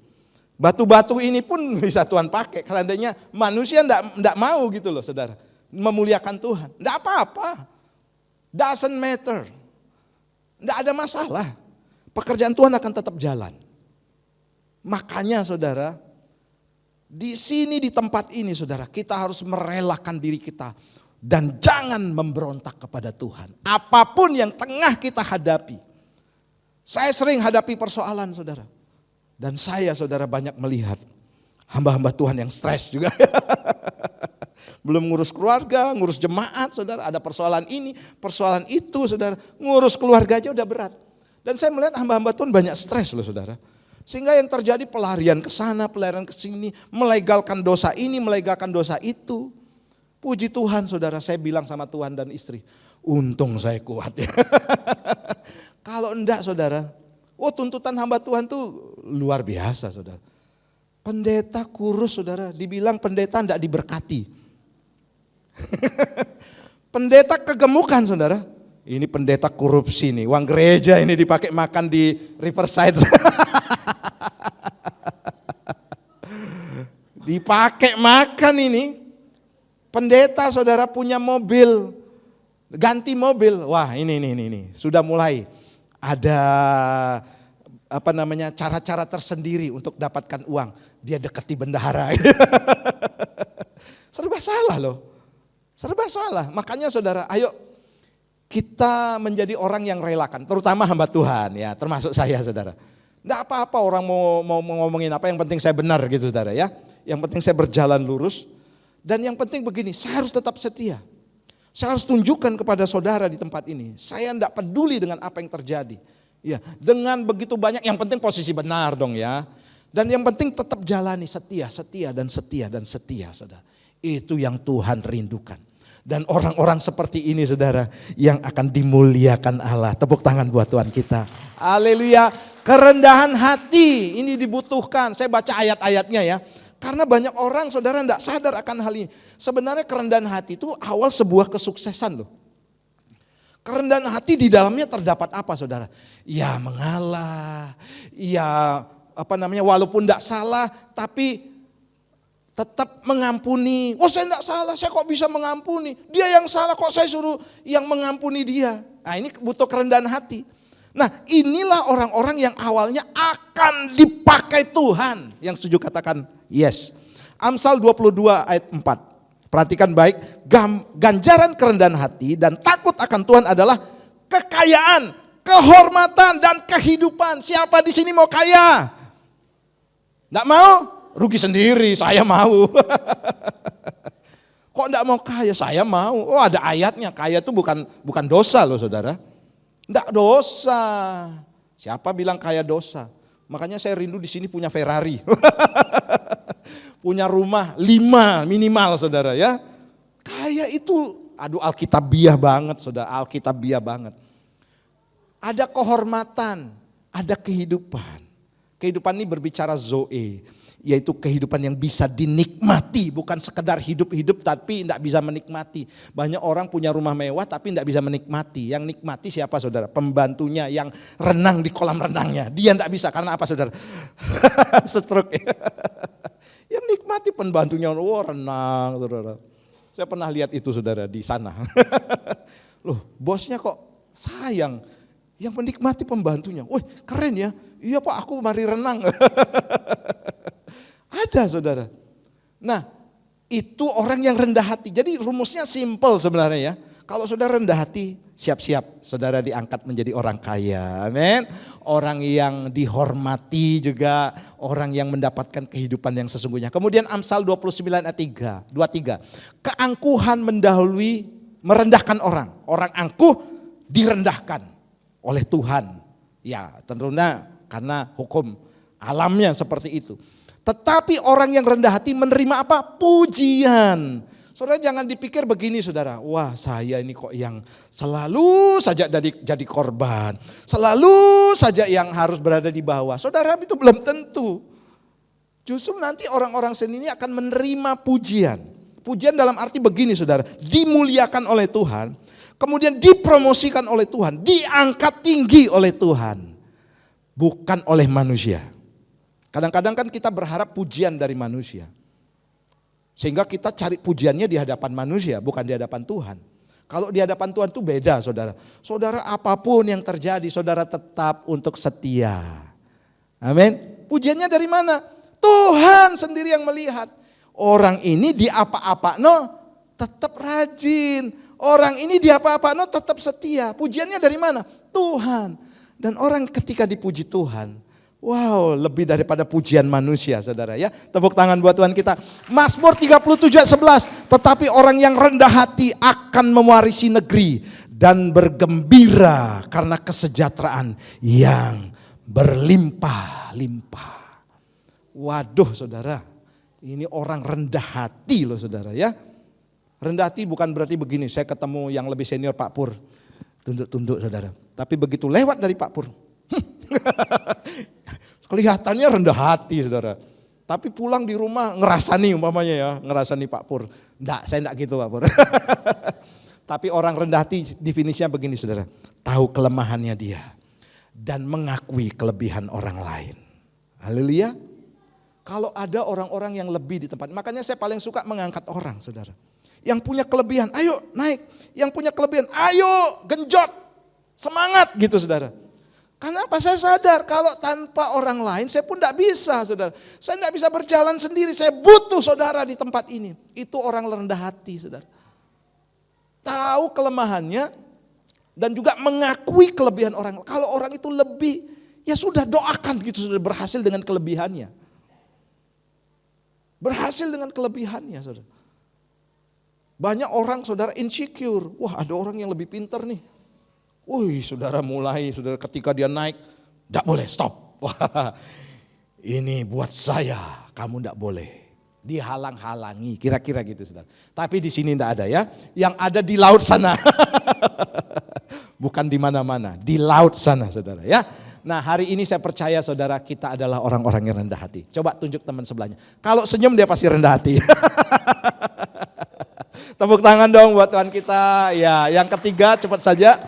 batu-batu ini pun bisa Tuhan pakai. Seandainya manusia tidak mau gitu loh saudara. Memuliakan Tuhan. Tidak apa-apa. Doesn't matter. Tidak ada masalah. Pekerjaan Tuhan akan tetap jalan. Makanya saudara, di sini di tempat ini saudara, kita harus merelakan diri kita. Dan jangan memberontak kepada Tuhan. Apapun yang tengah kita hadapi. Saya sering hadapi persoalan saudara. Dan saya saudara banyak melihat hamba-hamba Tuhan yang stres juga. Belum ngurus keluarga, ngurus jemaat saudara. Ada persoalan ini, persoalan itu saudara. Ngurus keluarga aja udah berat. Dan saya melihat hamba-hamba Tuhan banyak stres loh saudara. Sehingga yang terjadi pelarian ke sana, pelarian ke sini. Melegalkan dosa ini, melegalkan dosa itu. Puji Tuhan saudara, saya bilang sama Tuhan dan istri, untung saya kuat ya. Kalau enggak saudara, tuntutan hamba Tuhan tuh luar biasa saudara. Pendeta kurus saudara, dibilang pendeta enggak diberkati. Pendeta kegemukan saudara, ini pendeta korupsi nih, uang gereja ini dipakai makan di Riverside. Dipakai makan ini. Pendeta saudara punya mobil, ganti mobil. Wah ini sudah mulai ada cara-cara tersendiri untuk dapatkan uang. Dia dekati bendahara. Serba salah loh. Serba salah. Makanya saudara, ayo kita menjadi orang yang relakan, terutama hamba Tuhan ya, termasuk saya saudara. Enggak apa-apa orang mau ngomongin apa, yang penting saya benar gitu saudara ya. Yang penting saya berjalan lurus. Dan yang penting begini, saya harus tetap setia. Saya harus tunjukkan kepada saudara di tempat ini. Saya tidak peduli dengan apa yang terjadi. Ya, dengan begitu banyak, yang penting posisi benar dong ya. Dan yang penting tetap jalani setia, setia, dan setia, dan setia, saudara. Itu yang Tuhan rindukan. Dan orang-orang seperti ini, saudara, yang akan dimuliakan Allah. Tepuk tangan buat Tuhan kita. Haleluya. Kerendahan hati ini dibutuhkan. Saya baca ayat-ayatnya ya. Karena banyak orang, saudara, tidak sadar akan hal ini. Sebenarnya kerendahan hati itu awal sebuah kesuksesan loh. Kerendahan hati di dalamnya terdapat apa, saudara? Ya mengalah, ya walaupun tidak salah tapi tetap mengampuni. Oh saya tidak salah, saya kok bisa mengampuni. Dia yang salah kok saya suruh yang mengampuni dia. Nah ini butuh kerendahan hati. Nah inilah orang-orang yang awalnya akan dipakai Tuhan. Yang setuju katakan yes. Amsal 22 ayat 4. Perhatikan baik, ganjaran kerendahan hati dan takut akan Tuhan adalah kekayaan, kehormatan dan kehidupan. Siapa di sini mau kaya? Enggak mau? Rugi sendiri, saya mau. Kok enggak mau kaya? Saya mau. Oh ada ayatnya, kaya itu bukan dosa loh saudara. Enggak dosa. Siapa bilang kaya dosa? Makanya saya rindu di sini punya Ferrari. Punya rumah 5 minimal saudara ya. Kaya itu, aduh alkitabiah banget saudara, alkitabiah banget. Ada kehormatan, ada kehidupan. Kehidupan ini berbicara zoe, yaitu kehidupan yang bisa dinikmati, bukan sekedar hidup-hidup tapi tidak bisa menikmati. Banyak orang punya rumah mewah tapi tidak bisa menikmati. Yang nikmati siapa saudara? Pembantunya yang renang di kolam renangnya. Dia tidak bisa karena apa saudara? Stroke. Yang nikmati pembantunya, renang saudara. Saya pernah lihat itu saudara di sana. Loh bosnya kok sayang. Yang menikmati pembantunya. Wih keren ya. Iya pak aku mari renang. Ada saudara. Nah itu orang yang rendah hati. Jadi rumusnya simple sebenarnya ya. Kalau saudara rendah hati, siap-siap saudara diangkat menjadi orang kaya. Amin. Orang yang dihormati juga, orang yang mendapatkan kehidupan yang sesungguhnya. Kemudian Amsal 29 ayat 23. Keangkuhan mendahului merendahkan orang. Orang angkuh direndahkan oleh Tuhan. Ya tentunya karena hukum alamnya seperti itu. Tetapi orang yang rendah hati menerima apa? Pujian. Saudara jangan dipikir begini saudara, wah saya ini kok yang selalu saja jadi korban. Selalu saja yang harus berada di bawah. Saudara itu belum tentu. Justru nanti orang-orang seni ini akan menerima pujian. Pujian dalam arti begini saudara, dimuliakan oleh Tuhan. Kemudian dipromosikan oleh Tuhan, diangkat tinggi oleh Tuhan. Bukan oleh manusia. Kadang-kadang kan kita berharap pujian dari manusia. Sehingga kita cari pujiannya di hadapan manusia, bukan di hadapan Tuhan. Kalau di hadapan Tuhan itu beda saudara. Saudara apapun yang terjadi, saudara tetap untuk setia. Amin. Pujiannya dari mana? Tuhan sendiri yang melihat. Orang ini di apa-apa tetap rajin. Orang ini di apa-apa tetap setia. Pujiannya dari mana? Tuhan. Dan orang ketika dipuji Tuhan, wow, lebih daripada pujian manusia saudara ya. Tepuk tangan buat Tuhan kita. Mazmur 37 ayat 11. Tetapi orang yang rendah hati akan mewarisi negeri dan bergembira karena kesejahteraan yang berlimpah-limpah. Waduh saudara, ini orang rendah hati loh saudara ya. Rendah hati bukan berarti begini, saya ketemu yang lebih senior Pak Pur. Tunduk-tunduk saudara. Tapi begitu lewat dari Pak Pur. Kelihatannya rendah hati saudara. Tapi pulang di rumah ngerasani umpamanya ya. Ngerasani Pak Pur. Enggak, saya enggak gitu Pak Pur. Tapi orang rendah hati definisinya begini saudara. Tahu kelemahannya dia. Dan mengakui kelebihan orang lain. Haleluya. Kalau ada orang-orang yang lebih di tempat. Makanya saya paling suka mengangkat orang saudara. Yang punya kelebihan, ayo naik. Yang punya kelebihan, ayo genjot. Semangat gitu saudara. Karena apa? Saya sadar kalau tanpa orang lain saya pun tidak bisa saudara. Saya tidak bisa berjalan sendiri, saya butuh saudara di tempat ini. Itu orang rendah hati saudara. Tahu kelemahannya dan juga mengakui kelebihan orang. Kalau orang itu lebih, ya sudah doakan gitu sudah berhasil dengan kelebihannya. Berhasil dengan kelebihannya saudara. Banyak orang saudara insecure. Wah ada orang yang lebih pintar nih. Wih saudara mulai, saudara ketika dia naik, tidak boleh stop. Wah, ini buat saya, kamu tidak boleh. Dihalang-halangi, kira-kira gitu saudara. Tapi di sini tidak ada ya, yang ada di laut sana. Bukan di mana-mana, di laut sana saudara ya. Nah hari ini saya percaya saudara kita adalah orang-orang yang rendah hati. Coba tunjuk teman sebelahnya. Kalau senyum dia pasti rendah hati. Tepuk tangan dong buat Tuhan kita. Ya, yang ketiga cepat saja.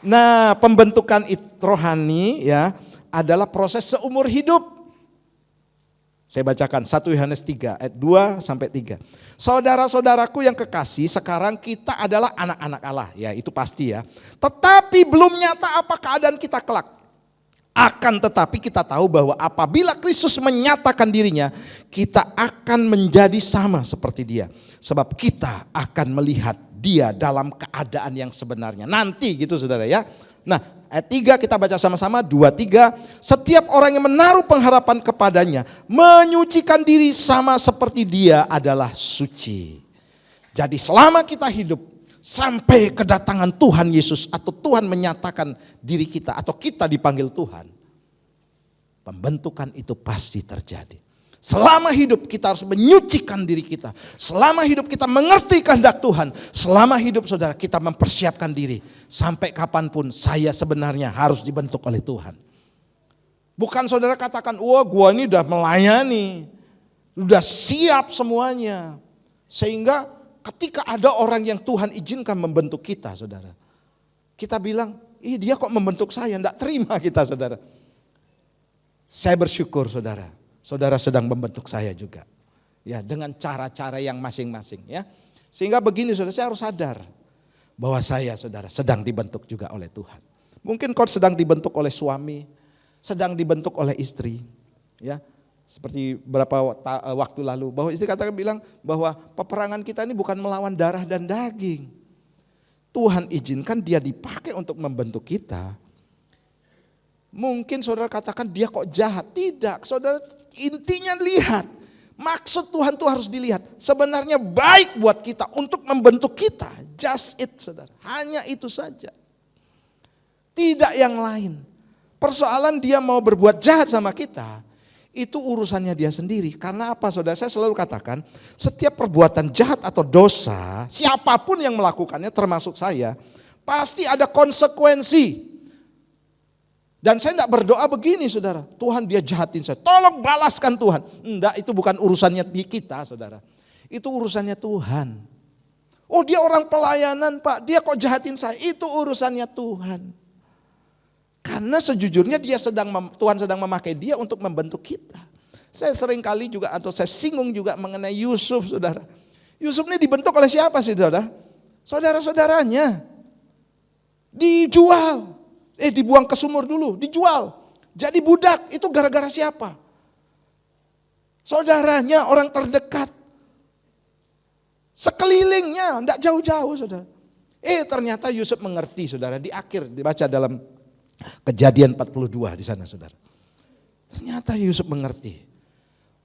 Nah pembentukan rohani ya adalah proses seumur hidup. Saya bacakan 1 Yohanes 3 ayat 2 sampai 3. Saudara-saudaraku yang kekasih, sekarang kita adalah anak-anak Allah. Ya itu pasti ya. Tetapi belum nyata apa keadaan kita kelak. Akan tetapi kita tahu bahwa apabila Kristus menyatakan dirinya, kita akan menjadi sama seperti dia. Sebab kita akan melihat dia dalam keadaan yang sebenarnya. Nanti gitu saudara ya. Nah ayat 3 kita baca sama-sama, 2, 3. Setiap orang yang menaruh pengharapan kepadanya, menyucikan diri sama seperti dia adalah suci. Jadi selama kita hidup, sampai kedatangan Tuhan Yesus atau Tuhan menyatakan diri kita atau kita dipanggil Tuhan, pembentukan itu pasti terjadi. Selama hidup kita harus menyucikan diri kita. Selama hidup kita mengerti kehendak Tuhan. Selama hidup saudara kita mempersiapkan diri. Sampai kapanpun saya sebenarnya harus dibentuk oleh Tuhan. Bukan saudara katakan, wah gua ini udah melayani. Udah siap semuanya. Sehingga ketika ada orang yang Tuhan izinkan membentuk kita saudara. Kita bilang, dia kok membentuk saya. Enggak terima kita saudara. Saya bersyukur saudara. Saudara sedang membentuk saya juga. Ya, dengan cara-cara yang masing-masing ya. Sehingga begini saudara, saya harus sadar bahwa saya saudara sedang dibentuk juga oleh Tuhan. Mungkin kau sedang dibentuk oleh suami, sedang dibentuk oleh istri. Ya, seperti beberapa waktu lalu bahwa istri katakan bilang bahwa peperangan kita ini bukan melawan darah dan daging. Tuhan izinkan dia dipakai untuk membentuk kita. Mungkin saudara katakan dia kok jahat. Tidak, saudara intinya lihat. Maksud Tuhan itu harus dilihat. Sebenarnya baik buat kita untuk membentuk kita. Just it saudara. Hanya itu saja. Tidak yang lain. Persoalan dia mau berbuat jahat sama kita. Itu urusannya dia sendiri. Karena apa saudara? Saya selalu katakan. Setiap perbuatan jahat atau dosa. Siapapun yang melakukannya termasuk saya. Pasti ada konsekuensi. Dan saya tidak berdoa begini saudara, Tuhan dia jahatin saya, tolong balaskan Tuhan. Enggak, itu bukan urusannya kita saudara, itu urusannya Tuhan. Oh dia orang pelayanan Pak, dia kok jahatin saya, itu urusannya Tuhan. Karena sejujurnya Tuhan sedang memakai dia untuk membentuk kita. Saya sering kali juga atau saya singgung juga mengenai Yusuf saudara. Yusuf ini dibentuk oleh siapa sih saudara? Saudara-saudaranya. Dibuang ke sumur dulu, dijual. Jadi budak, itu gara-gara siapa? Saudaranya, orang terdekat. Sekelilingnya, enggak jauh-jauh saudara. Ternyata Yusuf mengerti saudara, di akhir dibaca dalam Kejadian 42 di sana saudara. Ternyata Yusuf mengerti.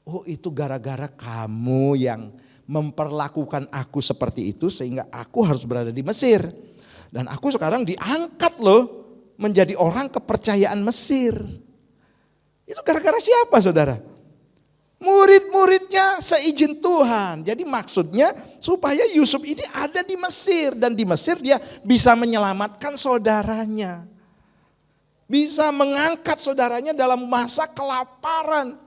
Oh itu gara-gara kamu yang memperlakukan aku seperti itu sehingga aku harus berada di Mesir. Dan aku sekarang diangkat loh. Menjadi orang kepercayaan Mesir. Itu gara-gara siapa saudara? Murid-muridnya seizin Tuhan. Jadi maksudnya supaya Yusuf ini ada di Mesir. Dan di Mesir dia bisa menyelamatkan saudaranya. Bisa mengangkat saudaranya dalam masa kelaparan.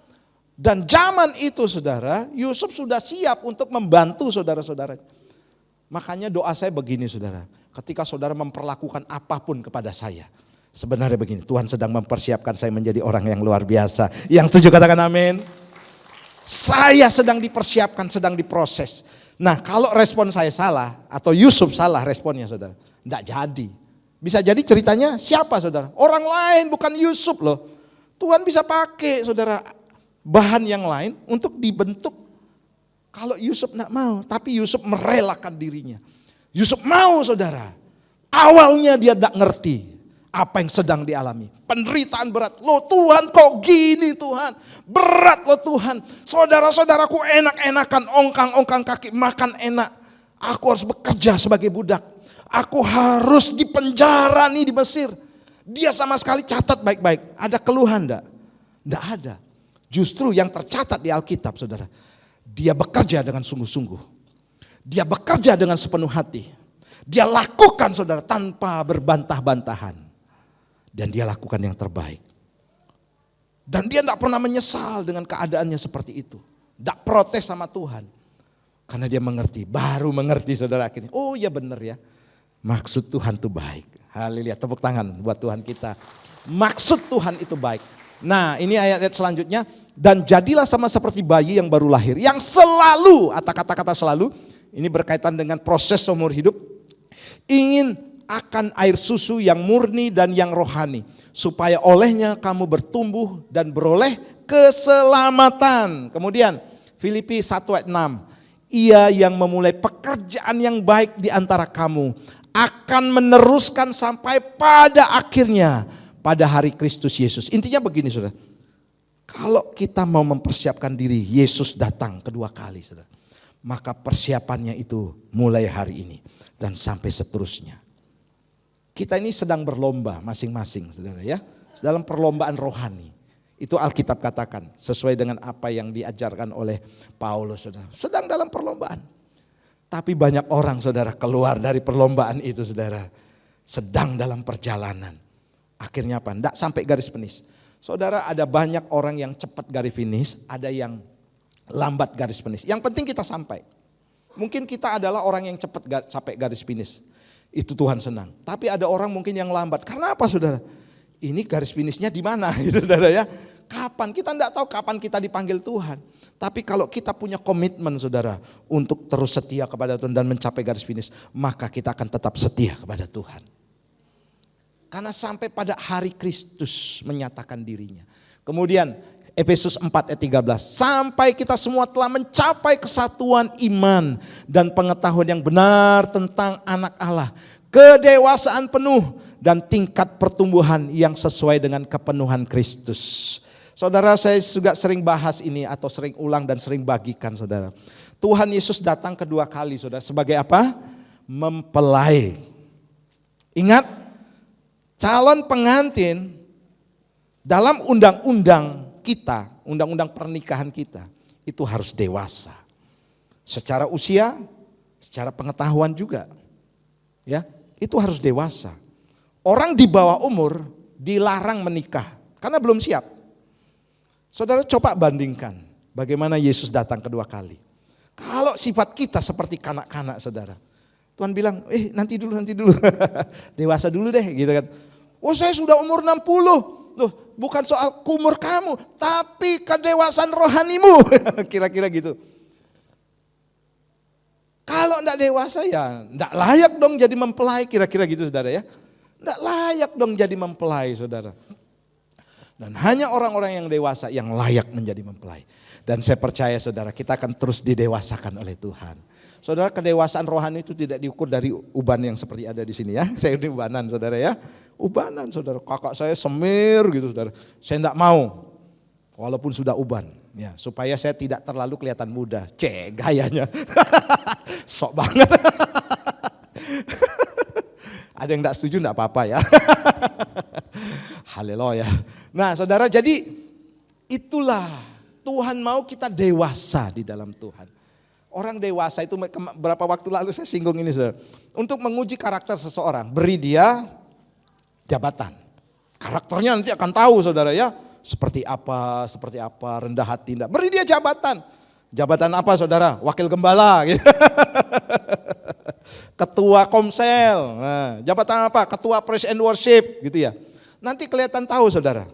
Dan zaman itu saudara, Yusuf sudah siap untuk membantu saudara-saudaranya. Makanya doa saya begini saudara. Ketika saudara memperlakukan apapun kepada saya. Sebenarnya begini, Tuhan sedang mempersiapkan saya menjadi orang yang luar biasa. Yang setuju katakan amin. Saya sedang dipersiapkan, sedang diproses. Nah kalau respon saya salah atau Yusuf salah responnya saudara. Tidak jadi. Bisa jadi ceritanya siapa saudara? Orang lain bukan Yusuf loh. Tuhan bisa pakai saudara bahan yang lain untuk dibentuk. Kalau Yusuf tidak mau, tapi Yusuf merelakan dirinya. Yusuf mau saudara. Awalnya dia tidak ngerti apa yang sedang dialami. Penderitaan berat. Loh Tuhan kok gini Tuhan. Berat loh Tuhan. Saudara-saudaraku enak-enakan ongkang-ongkang kaki makan enak. Aku harus bekerja sebagai budak. Aku harus dipenjara nih di Mesir. Dia sama sekali catat baik-baik. Ada keluhan enggak? Enggak ada. Justru yang tercatat di Alkitab, saudara, dia bekerja dengan sungguh-sungguh. Dia bekerja dengan sepenuh hati. Dia lakukan, saudara, tanpa berbantah-bantahan. Dan dia lakukan yang terbaik. Dan dia tidak pernah menyesal dengan keadaannya seperti itu. Tidak protes sama Tuhan. Karena dia mengerti, baru mengerti, saudara, akhirnya. Oh ya benar ya, maksud Tuhan itu baik. Haleluya, tepuk tangan buat Tuhan kita. Maksud Tuhan itu baik. Nah, ini ayat-ayat selanjutnya. Dan jadilah sama seperti bayi yang baru lahir. Yang selalu, atau kata-kata selalu, ini berkaitan dengan proses seumur hidup. Ingin akan air susu yang murni dan yang rohani. Supaya olehnya kamu bertumbuh dan beroleh keselamatan. Kemudian Filipi 1 ayat 6. Ia yang memulai pekerjaan yang baik di antara kamu akan meneruskan sampai pada akhirnya. Pada hari Kristus Yesus. Intinya begini, saudara. Kalau kita mau mempersiapkan diri Yesus datang kedua kali, saudara. Maka persiapannya itu mulai hari ini. Dan sampai seterusnya. Kita ini sedang berlomba masing-masing, saudara ya. Dalam perlombaan rohani. Itu Alkitab katakan. Sesuai dengan apa yang diajarkan oleh Paulus, saudara. Sedang dalam perlombaan. Tapi banyak orang, saudara, keluar dari perlombaan itu, saudara. Sedang dalam perjalanan. Akhirnya apa? Tidak sampai garis finish. Saudara, ada banyak orang yang cepat garis finish. Ada yang lambat garis finish. Yang penting kita sampai. Mungkin kita adalah orang yang cepat sampai garis finish. Itu Tuhan senang. Tapi ada orang mungkin yang lambat. Karena apa, saudara? Ini garis finishnya di mana gitu, saudara ya. Kapan? Kita tidak tahu kapan kita dipanggil Tuhan. Tapi kalau kita punya komitmen, saudara, untuk terus setia kepada Tuhan dan mencapai garis finish, maka kita akan tetap setia kepada Tuhan. Karena sampai pada hari Kristus menyatakan dirinya. Kemudian Efesus 4 ayat 13. Sampai kita semua telah mencapai kesatuan iman dan pengetahuan yang benar tentang anak Allah. Kedewasaan penuh dan tingkat pertumbuhan yang sesuai dengan kepenuhan Kristus. Saudara, saya juga sering bahas ini atau sering ulang dan sering bagikan, saudara. Tuhan Yesus datang kedua kali, saudara. Sebagai apa? Mempelai. Ingat, calon pengantin dalam undang-undang kita, undang-undang pernikahan kita, itu harus dewasa. Secara usia, secara pengetahuan juga. Ya, itu harus dewasa. Orang di bawah umur dilarang menikah karena belum siap. Saudara, coba bandingkan bagaimana Yesus datang kedua kali. Kalau sifat kita seperti kanak-kanak, saudara. Tuhan bilang, nanti dulu. Dewasa dulu deh, gitu kan. Oh, saya sudah umur 60. Loh, bukan soal umur kamu, tapi kedewasaan rohanimu. Kira-kira gitu. Kalau enggak dewasa ya enggak layak dong jadi mempelai, kira-kira gitu, saudara ya. Enggak layak dong jadi mempelai, saudara. Dan hanya orang-orang yang dewasa yang layak menjadi mempelai. Dan saya percaya, saudara, kita akan terus didewasakan oleh Tuhan. Saudara, kedewasaan rohani itu tidak diukur dari uban yang seperti ada di sini ya. Saya ini ubanan, saudara ya. Ubanan, saudara. Kakak saya semir gitu, saudara. Saya enggak mau, walaupun sudah uban. Ya, supaya saya tidak terlalu kelihatan muda. Gayanya. Sok banget. Ada yang enggak setuju enggak apa-apa ya. Haleluya. Nah, saudara, jadi itulah Tuhan mau kita dewasa di dalam Tuhan. Orang dewasa itu beberapa waktu lalu saya singgung ini, saudara. Untuk menguji karakter seseorang, beri dia jabatan. Karakternya nanti akan tahu, saudara ya. Seperti apa, rendah hati. Enggak. Beri dia jabatan. Jabatan apa, saudara? Wakil gembala. Gitu. Ketua komsel. Nah, jabatan apa? Ketua praise and worship. Gitu ya. Nanti kelihatan tahu, saudara.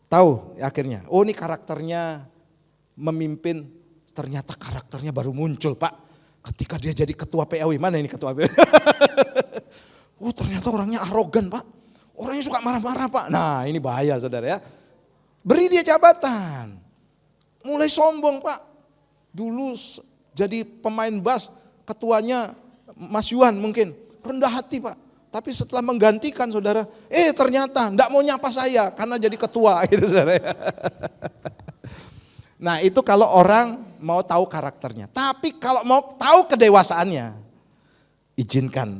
Tahu akhirnya. Oh, ini karakternya memimpin. Ternyata karakternya baru muncul, Pak. Ketika dia jadi ketua PAW. Mana ini ketua PAW? Oh, ternyata orangnya arogan, Pak. Orangnya suka marah-marah, Pak. Nah, ini bahaya, saudara ya. Beri dia jabatan. Mulai sombong, Pak. Dulu jadi pemain bass, ketuanya Mas Yuhan mungkin. Rendah hati, Pak. Tapi setelah menggantikan, saudara, ternyata enggak mau nyapa saya karena jadi ketua gitu, saudara. Nah, itu kalau orang mau tahu karakternya. Tapi kalau mau tahu kedewasaannya, izinkan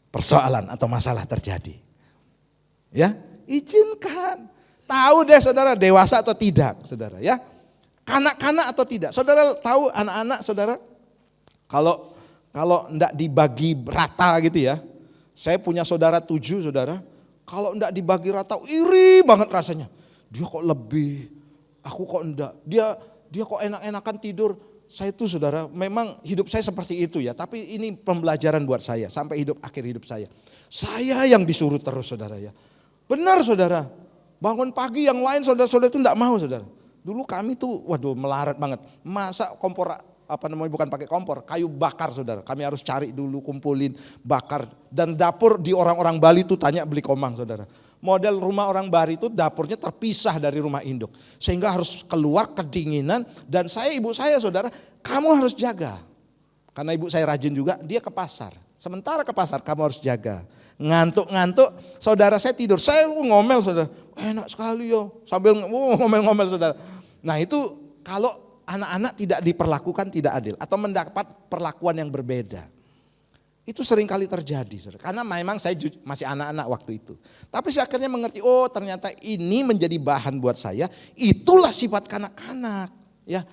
persoalan atau masalah terjadi. Ya, izinkan. Tahu deh, saudara, dewasa atau tidak, saudara ya. kanak-kanak atau tidak? Saudara tahu anak-anak saudara? Kalau enggak dibagi rata gitu ya. Saya punya saudara 7 saudara. Kalau enggak dibagi rata iri banget rasanya. Dia kok lebih, aku kok enggak. Dia kok enak-enakan tidur. Saya tuh saudara, memang hidup saya seperti itu ya. Tapi ini pembelajaran buat saya sampai akhir hidup saya. Saya yang disuruh terus saudara ya. Benar saudara, bangun pagi yang lain saudara-saudara itu enggak mau saudara. Dulu kami tuh waduh melarat banget. Masa kompor bukan pakai kompor, kayu bakar saudara. Kami harus cari dulu, kumpulin, bakar. Dan dapur di orang-orang Bali tuh tanya beli komang saudara. Model rumah orang Bali itu dapurnya terpisah dari rumah induk. Sehingga harus keluar kedinginan dan ibu saya saudara, kamu harus jaga. Karena ibu saya rajin juga, dia ke pasar. Sementara ke pasar kamu harus jaga. Ngantuk-ngantuk, saudara saya tidur. Saya ngomel saudara, enak sekali yo. Sambil ngomel-ngomel saudara. Nah itu kalau anak-anak tidak diperlakukan tidak adil. Atau mendapat perlakuan yang berbeda. Itu sering kali terjadi saudara. Karena memang saya masih anak-anak waktu itu. Tapi saya akhirnya mengerti, oh ternyata ini menjadi bahan buat saya. Itulah sifat kanak-kanak. Ya.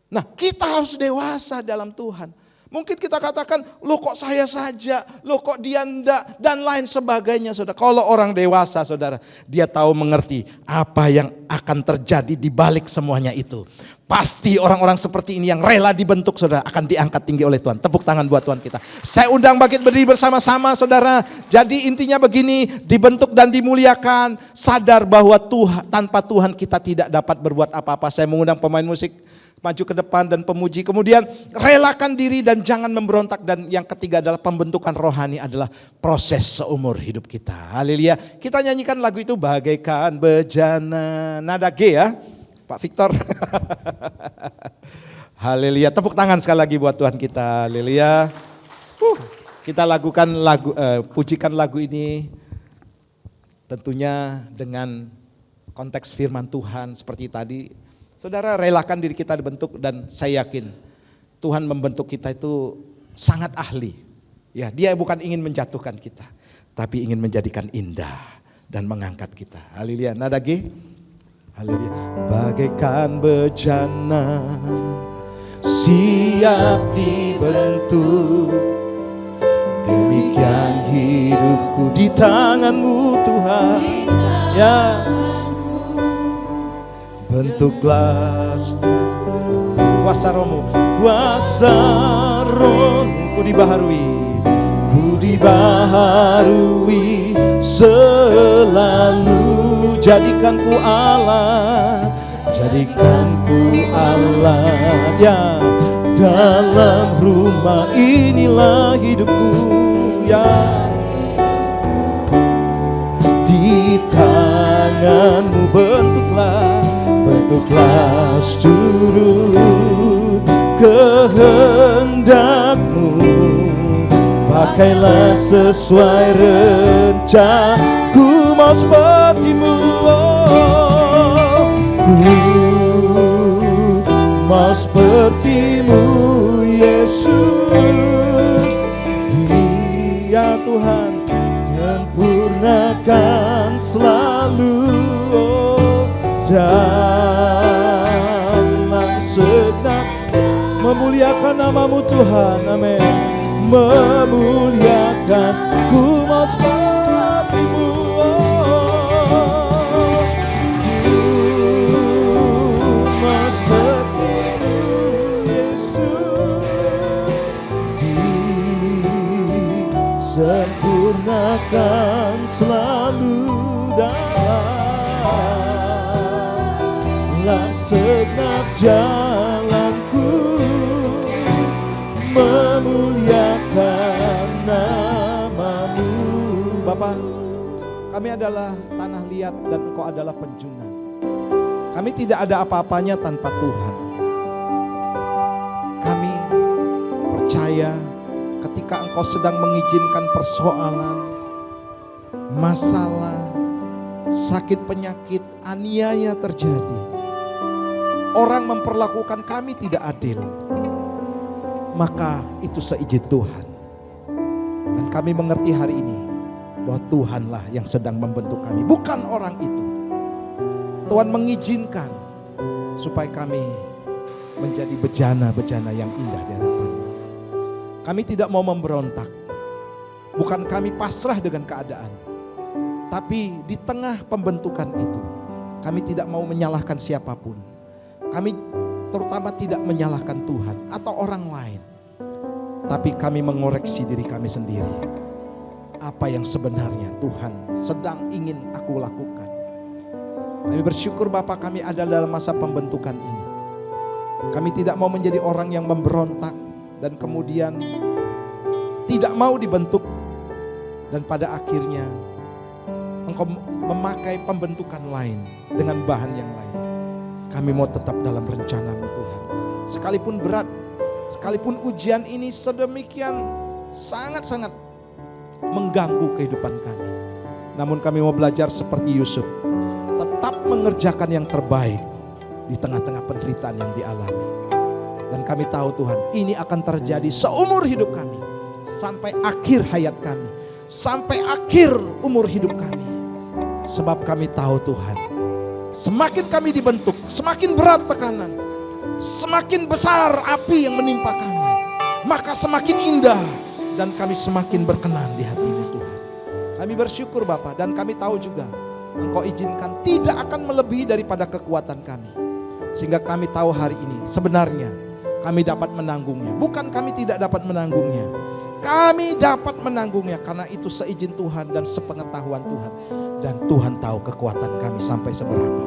Nah kita harus dewasa dalam Tuhan. Mungkin kita katakan, loh kok saya saja, loh kok dia enggak, dan lain sebagainya saudara. Kalau orang dewasa saudara, dia tahu mengerti apa yang akan terjadi di balik semuanya itu. Pasti orang-orang seperti ini yang rela dibentuk saudara, akan diangkat tinggi oleh Tuhan. Tepuk tangan buat Tuhan kita. Saya undang bangkit berdiri bersama-sama saudara. Jadi intinya begini, dibentuk dan dimuliakan. Sadar bahwa tanpa Tuhan kita tidak dapat berbuat apa-apa. Saya mengundang pemain musik maju ke depan dan pemuji. Kemudian relakan diri dan jangan memberontak. Dan yang ketiga adalah pembentukan rohani adalah proses seumur hidup kita. Haleluya. Kita nyanyikan lagu itu bagaikan bejana. Nada G ya Pak Victor. Haleluya. Tepuk tangan sekali lagi buat Tuhan kita. Haleluya. Kita lakukan pujikan lagu ini tentunya dengan konteks firman Tuhan seperti tadi. Saudara relakan diri kita dibentuk dan saya yakin Tuhan membentuk kita itu sangat ahli. Ya, dia bukan ingin menjatuhkan kita, tapi ingin menjadikan indah dan mengangkat kita. Haleluya. Nada G. Haleluya. Bagaikan bejana siap dibentuk, demikian hidupku di tangan-Mu Tuhan. Ya. Bentuklah kuasa rohmu, kuasa rohmu ku dibaharui selalu. Jadikan ku alat ya dalam rumah inilah hidupku ya. Di tangan-Mu bentuklah seturut kehendak-Mu, pakailah sesuai rencana. Ku mau seperti-Mu, ku mau seperti-Mu Yesus. Dia Tuhan sempurnakan selalu. Dalam segenap memuliakan nama-Mu Tuhan, amin. Memuliakan, ku mau seperti-Mu, ku mau seperti-Mu Yesus. Disempurnakan selalu dalam segenap jalanku, memuliakan nama-Mu. Bapa, kami adalah tanah liat dan Engkau adalah penjunan. Kami tidak ada apa-apanya tanpa Tuhan. Kami percaya ketika Engkau sedang mengizinkan persoalan, masalah, sakit penyakit, aniaya terjadi. Orang memperlakukan kami tidak adil. Maka itu seizin Tuhan. Dan kami mengerti hari ini bahwa Tuhanlah yang sedang membentuk kami, bukan orang itu. Tuhan mengizinkan supaya kami menjadi bejana-bejana yang indah di hadapan-Mu. Kami tidak mau memberontak. Bukan kami pasrah dengan keadaan. Tapi di tengah pembentukan itu, kami tidak mau menyalahkan siapapun. Kami terutama tidak menyalahkan Tuhan atau orang lain. Tapi kami mengoreksi diri kami sendiri. Apa yang sebenarnya Tuhan sedang ingin aku lakukan. Kami bersyukur Bapa, kami ada dalam masa pembentukan ini. Kami tidak mau menjadi orang yang memberontak dan kemudian tidak mau dibentuk. Dan pada akhirnya Engkau memakai pembentukan lain dengan bahan yang lain. Kami mau tetap dalam rencana-Mu Tuhan. Sekalipun berat, sekalipun ujian ini sedemikian sangat-sangat mengganggu kehidupan kami. Namun kami mau belajar seperti Yusuf. Tetap mengerjakan yang terbaik di tengah-tengah penderitaan yang dialami. Dan kami tahu Tuhan, ini akan terjadi seumur hidup kami. Sampai akhir hayat kami. Sampai akhir umur hidup kami. Sebab kami tahu Tuhan, semakin kami dibentuk, semakin berat tekanan, semakin besar api yang menimpa kami, maka semakin indah dan kami semakin berkenan di hati-Mu Tuhan. Kami bersyukur Bapa, dan kami tahu juga Engkau izinkan tidak akan melebihi daripada kekuatan kami. Sehingga kami tahu hari ini sebenarnya kami dapat menanggungnya. Bukan kami tidak dapat menanggungnya, kami dapat menanggungnya karena itu seizin Tuhan dan sepengetahuan Tuhan. Dan Tuhan tahu kekuatan kami sampai seberapa.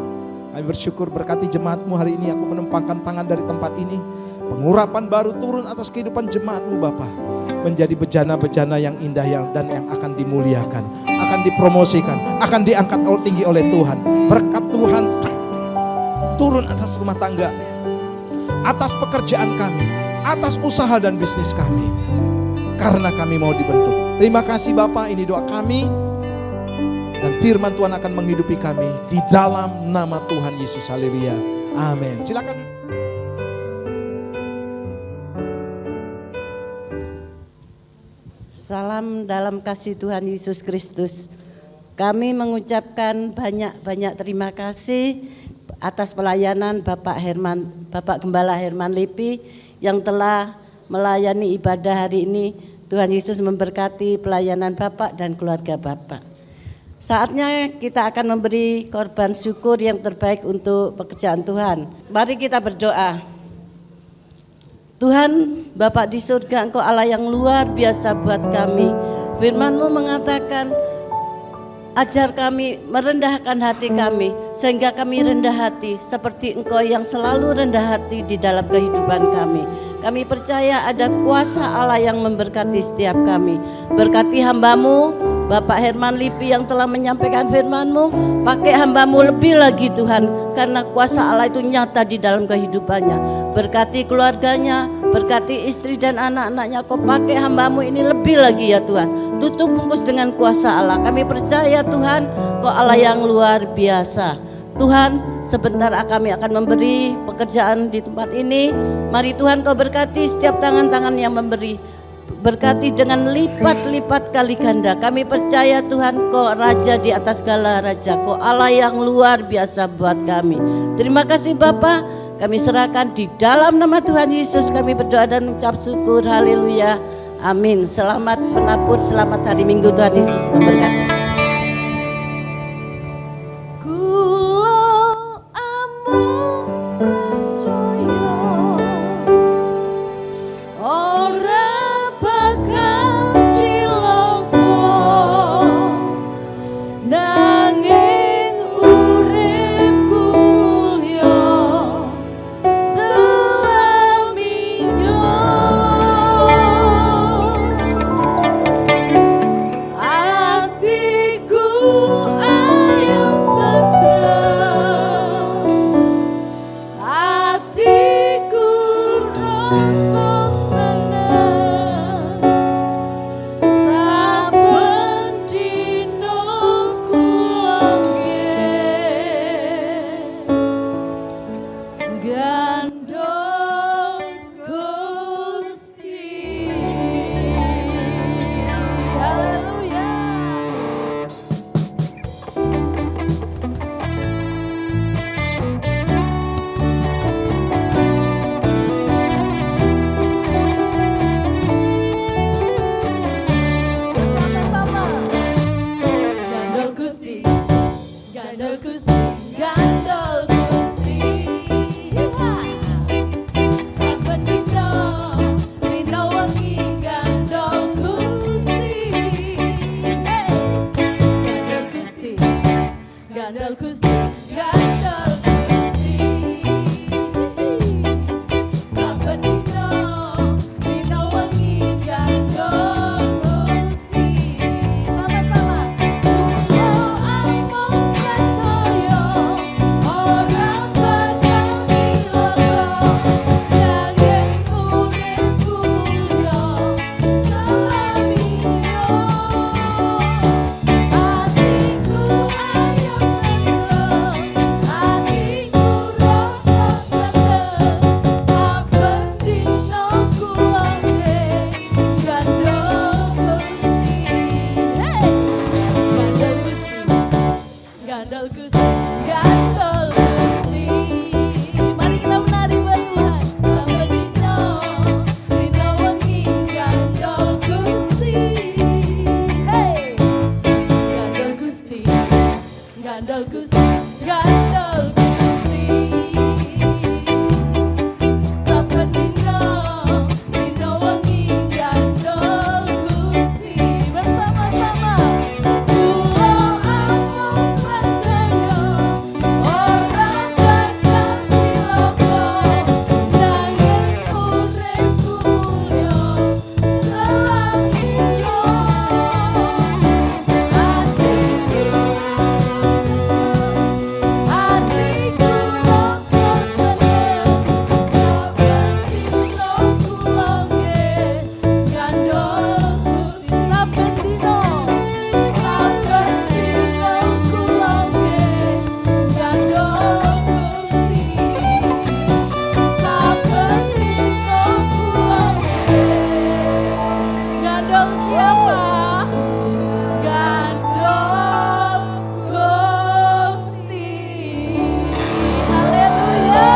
Kami bersyukur berkati jemaat-Mu hari ini. Aku menumpangkan tangan dari tempat ini. Pengurapan baru turun atas kehidupan jemaat-Mu Bapa. Menjadi bejana-bejana yang indah dan yang akan dimuliakan. Akan dipromosikan. Akan diangkat tinggi oleh Tuhan. Berkat Tuhan turun atas rumah tangga. Atas pekerjaan kami. Atas usaha dan bisnis kami. Karena kami mau dibentuk. Terima kasih Bapa, ini doa kami. Dan firman Tuhan akan menghidupi kami di dalam nama Tuhan Yesus. Haleluya. Amin. Silakan. Salam dalam kasih Tuhan Yesus Kristus. Kami mengucapkan banyak-banyak terima kasih atas pelayanan Bapak Gembala Herman Lipi yang telah melayani ibadah hari ini. Tuhan Yesus memberkati pelayanan Bapak dan keluarga Bapak. Saatnya kita akan memberi korban syukur yang terbaik untuk pekerjaan Tuhan. Mari kita berdoa. Tuhan, Bapa di surga, Engkau Allah yang luar biasa buat kami. Firman-Mu mengatakan, ajar kami merendahkan hati kami, sehingga kami rendah hati seperti Engkau yang selalu rendah hati di dalam kehidupan kami. Kami percaya ada kuasa Allah yang memberkati setiap kami. Berkati hamba-Mu, Bapak Herman Lipi yang telah menyampaikan firman-Mu. Pakai hamba-Mu lebih lagi Tuhan, karena kuasa Allah itu nyata di dalam kehidupannya. Berkati keluarganya, berkati istri dan anak-anaknya. Kau pakai hamba-Mu ini lebih lagi ya Tuhan. Tutup bungkus dengan kuasa Allah. Kami percaya Tuhan, Kau Allah yang luar biasa. Tuhan, sebentar kami akan memberi pekerjaan di tempat ini. Mari Tuhan Kau berkati setiap tangan-tangan yang memberi. Berkati dengan lipat-lipat kali ganda. Kami percaya Tuhan Kau Raja di atas segala raja. Kau Allah yang luar biasa buat kami. Terima kasih Bapa. Kami serahkan di dalam nama Tuhan Yesus. Kami berdoa dan mengucap syukur. Haleluya. Amin. Selamat penabur, selamat hari Minggu. Tuhan Yesus memberkati. Hati siapa? Gandol Gusti. Haleluya.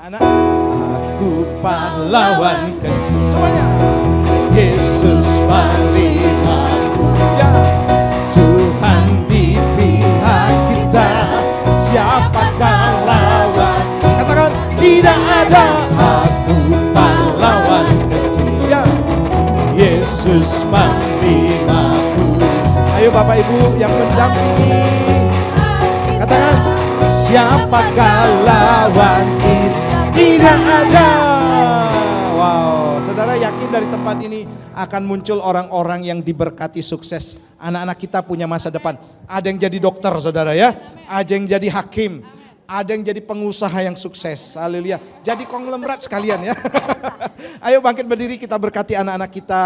Anak-anak, aku pahlawan kecil. Semuanya. Yesus panglima. Ya, Tuhan di pihak kita. Siapakah lawan? Katakan, tidak ada. Aku pahlawan kecil. Ya, Yesus panglimaku. Ayo Bapak Ibu yang mendampingi. Katakan, siapakah lawan kita? Tidak ada. Wow, saudara yakin dari tempat ini akan muncul orang-orang yang diberkati sukses. Anak-anak kita punya masa depan. Ada yang jadi dokter saudara ya. Ada yang jadi hakim. Ada yang jadi pengusaha yang sukses. Haleluya. Jadi konglomerat sekalian ya. Ayo bangkit berdiri, kita berkati anak-anak kita.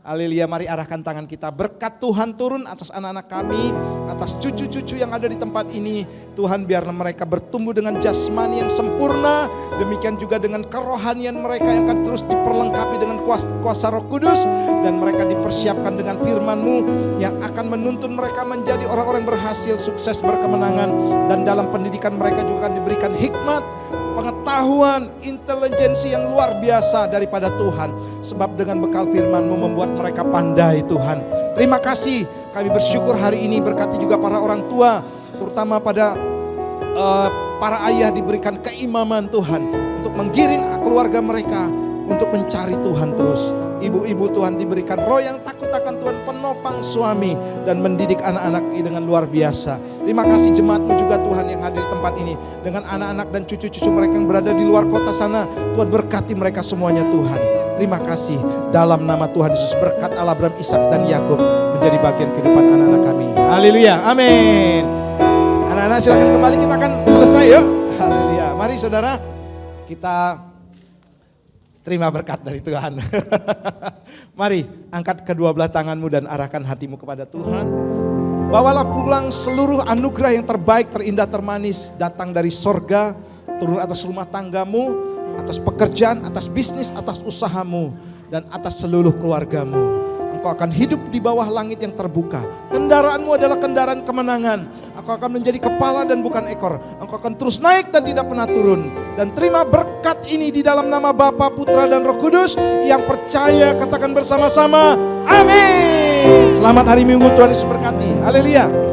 Haleluya, mari arahkan tangan kita. Berkat Tuhan turun atas anak-anak kami, atas cucu-cucu yang ada di tempat ini. Tuhan biarlah mereka bertumbuh dengan jasmani yang sempurna. Demikian juga dengan kerohanian mereka yang akan terus diperlengkapi dengan kuasa Roh Kudus. Dan mereka dipersiapkan dengan firman-Mu yang akan menuntun mereka menjadi orang-orang berhasil, sukses, berkemenangan. Dan dalam pendidikan mereka juga akan diberikan hikmat, pengetahuan, intelijensi yang luar biasa daripada Tuhan. Sebab dengan bekal firman-Mu membuat mereka pandai Tuhan. Terima kasih, kami bersyukur hari ini berkati juga para orang tua. Terutama pada para ayah diberikan keimaman Tuhan. Untuk menggiring keluarga mereka untuk mencari Tuhan terus. Ibu-ibu Tuhan diberikan roh yang takut akan Tuhan, penopang suami dan mendidik anak-anak dengan luar biasa. Terima kasih jemaat-Mu juga Tuhan yang hadir di tempat ini. Dengan anak-anak dan cucu-cucu mereka yang berada di luar kota sana. Tuhan berkati mereka semuanya Tuhan. Terima kasih dalam nama Tuhan Yesus, berkat Allah Abraham, Ishak dan Yakub menjadi bagian kehidupan anak-anak kami. Haleluya, amin. Anak-anak silakan kembali, kita akan selesai yuk. Haleluya, mari saudara kita terima berkat dari Tuhan. Mari angkat kedua belah tanganmu dan arahkan hatimu kepada Tuhan. Bawalah pulang seluruh anugerah yang terbaik, terindah, termanis datang dari sorga, turun atas rumah tanggamu, atas pekerjaan, atas bisnis, atas usahamu, dan atas seluruh keluargamu. Engkau akan hidup di bawah langit yang terbuka. Kendaraanmu adalah kendaraan kemenangan. Engkau akan menjadi kepala dan bukan ekor. Engkau akan terus naik dan tidak pernah turun. Dan terima berkat ini di dalam nama Bapa, Putra, dan Roh Kudus. Yang percaya katakan bersama-sama, amin. Selamat hari Minggu, Tuhan Yesus berkati. Haleluya.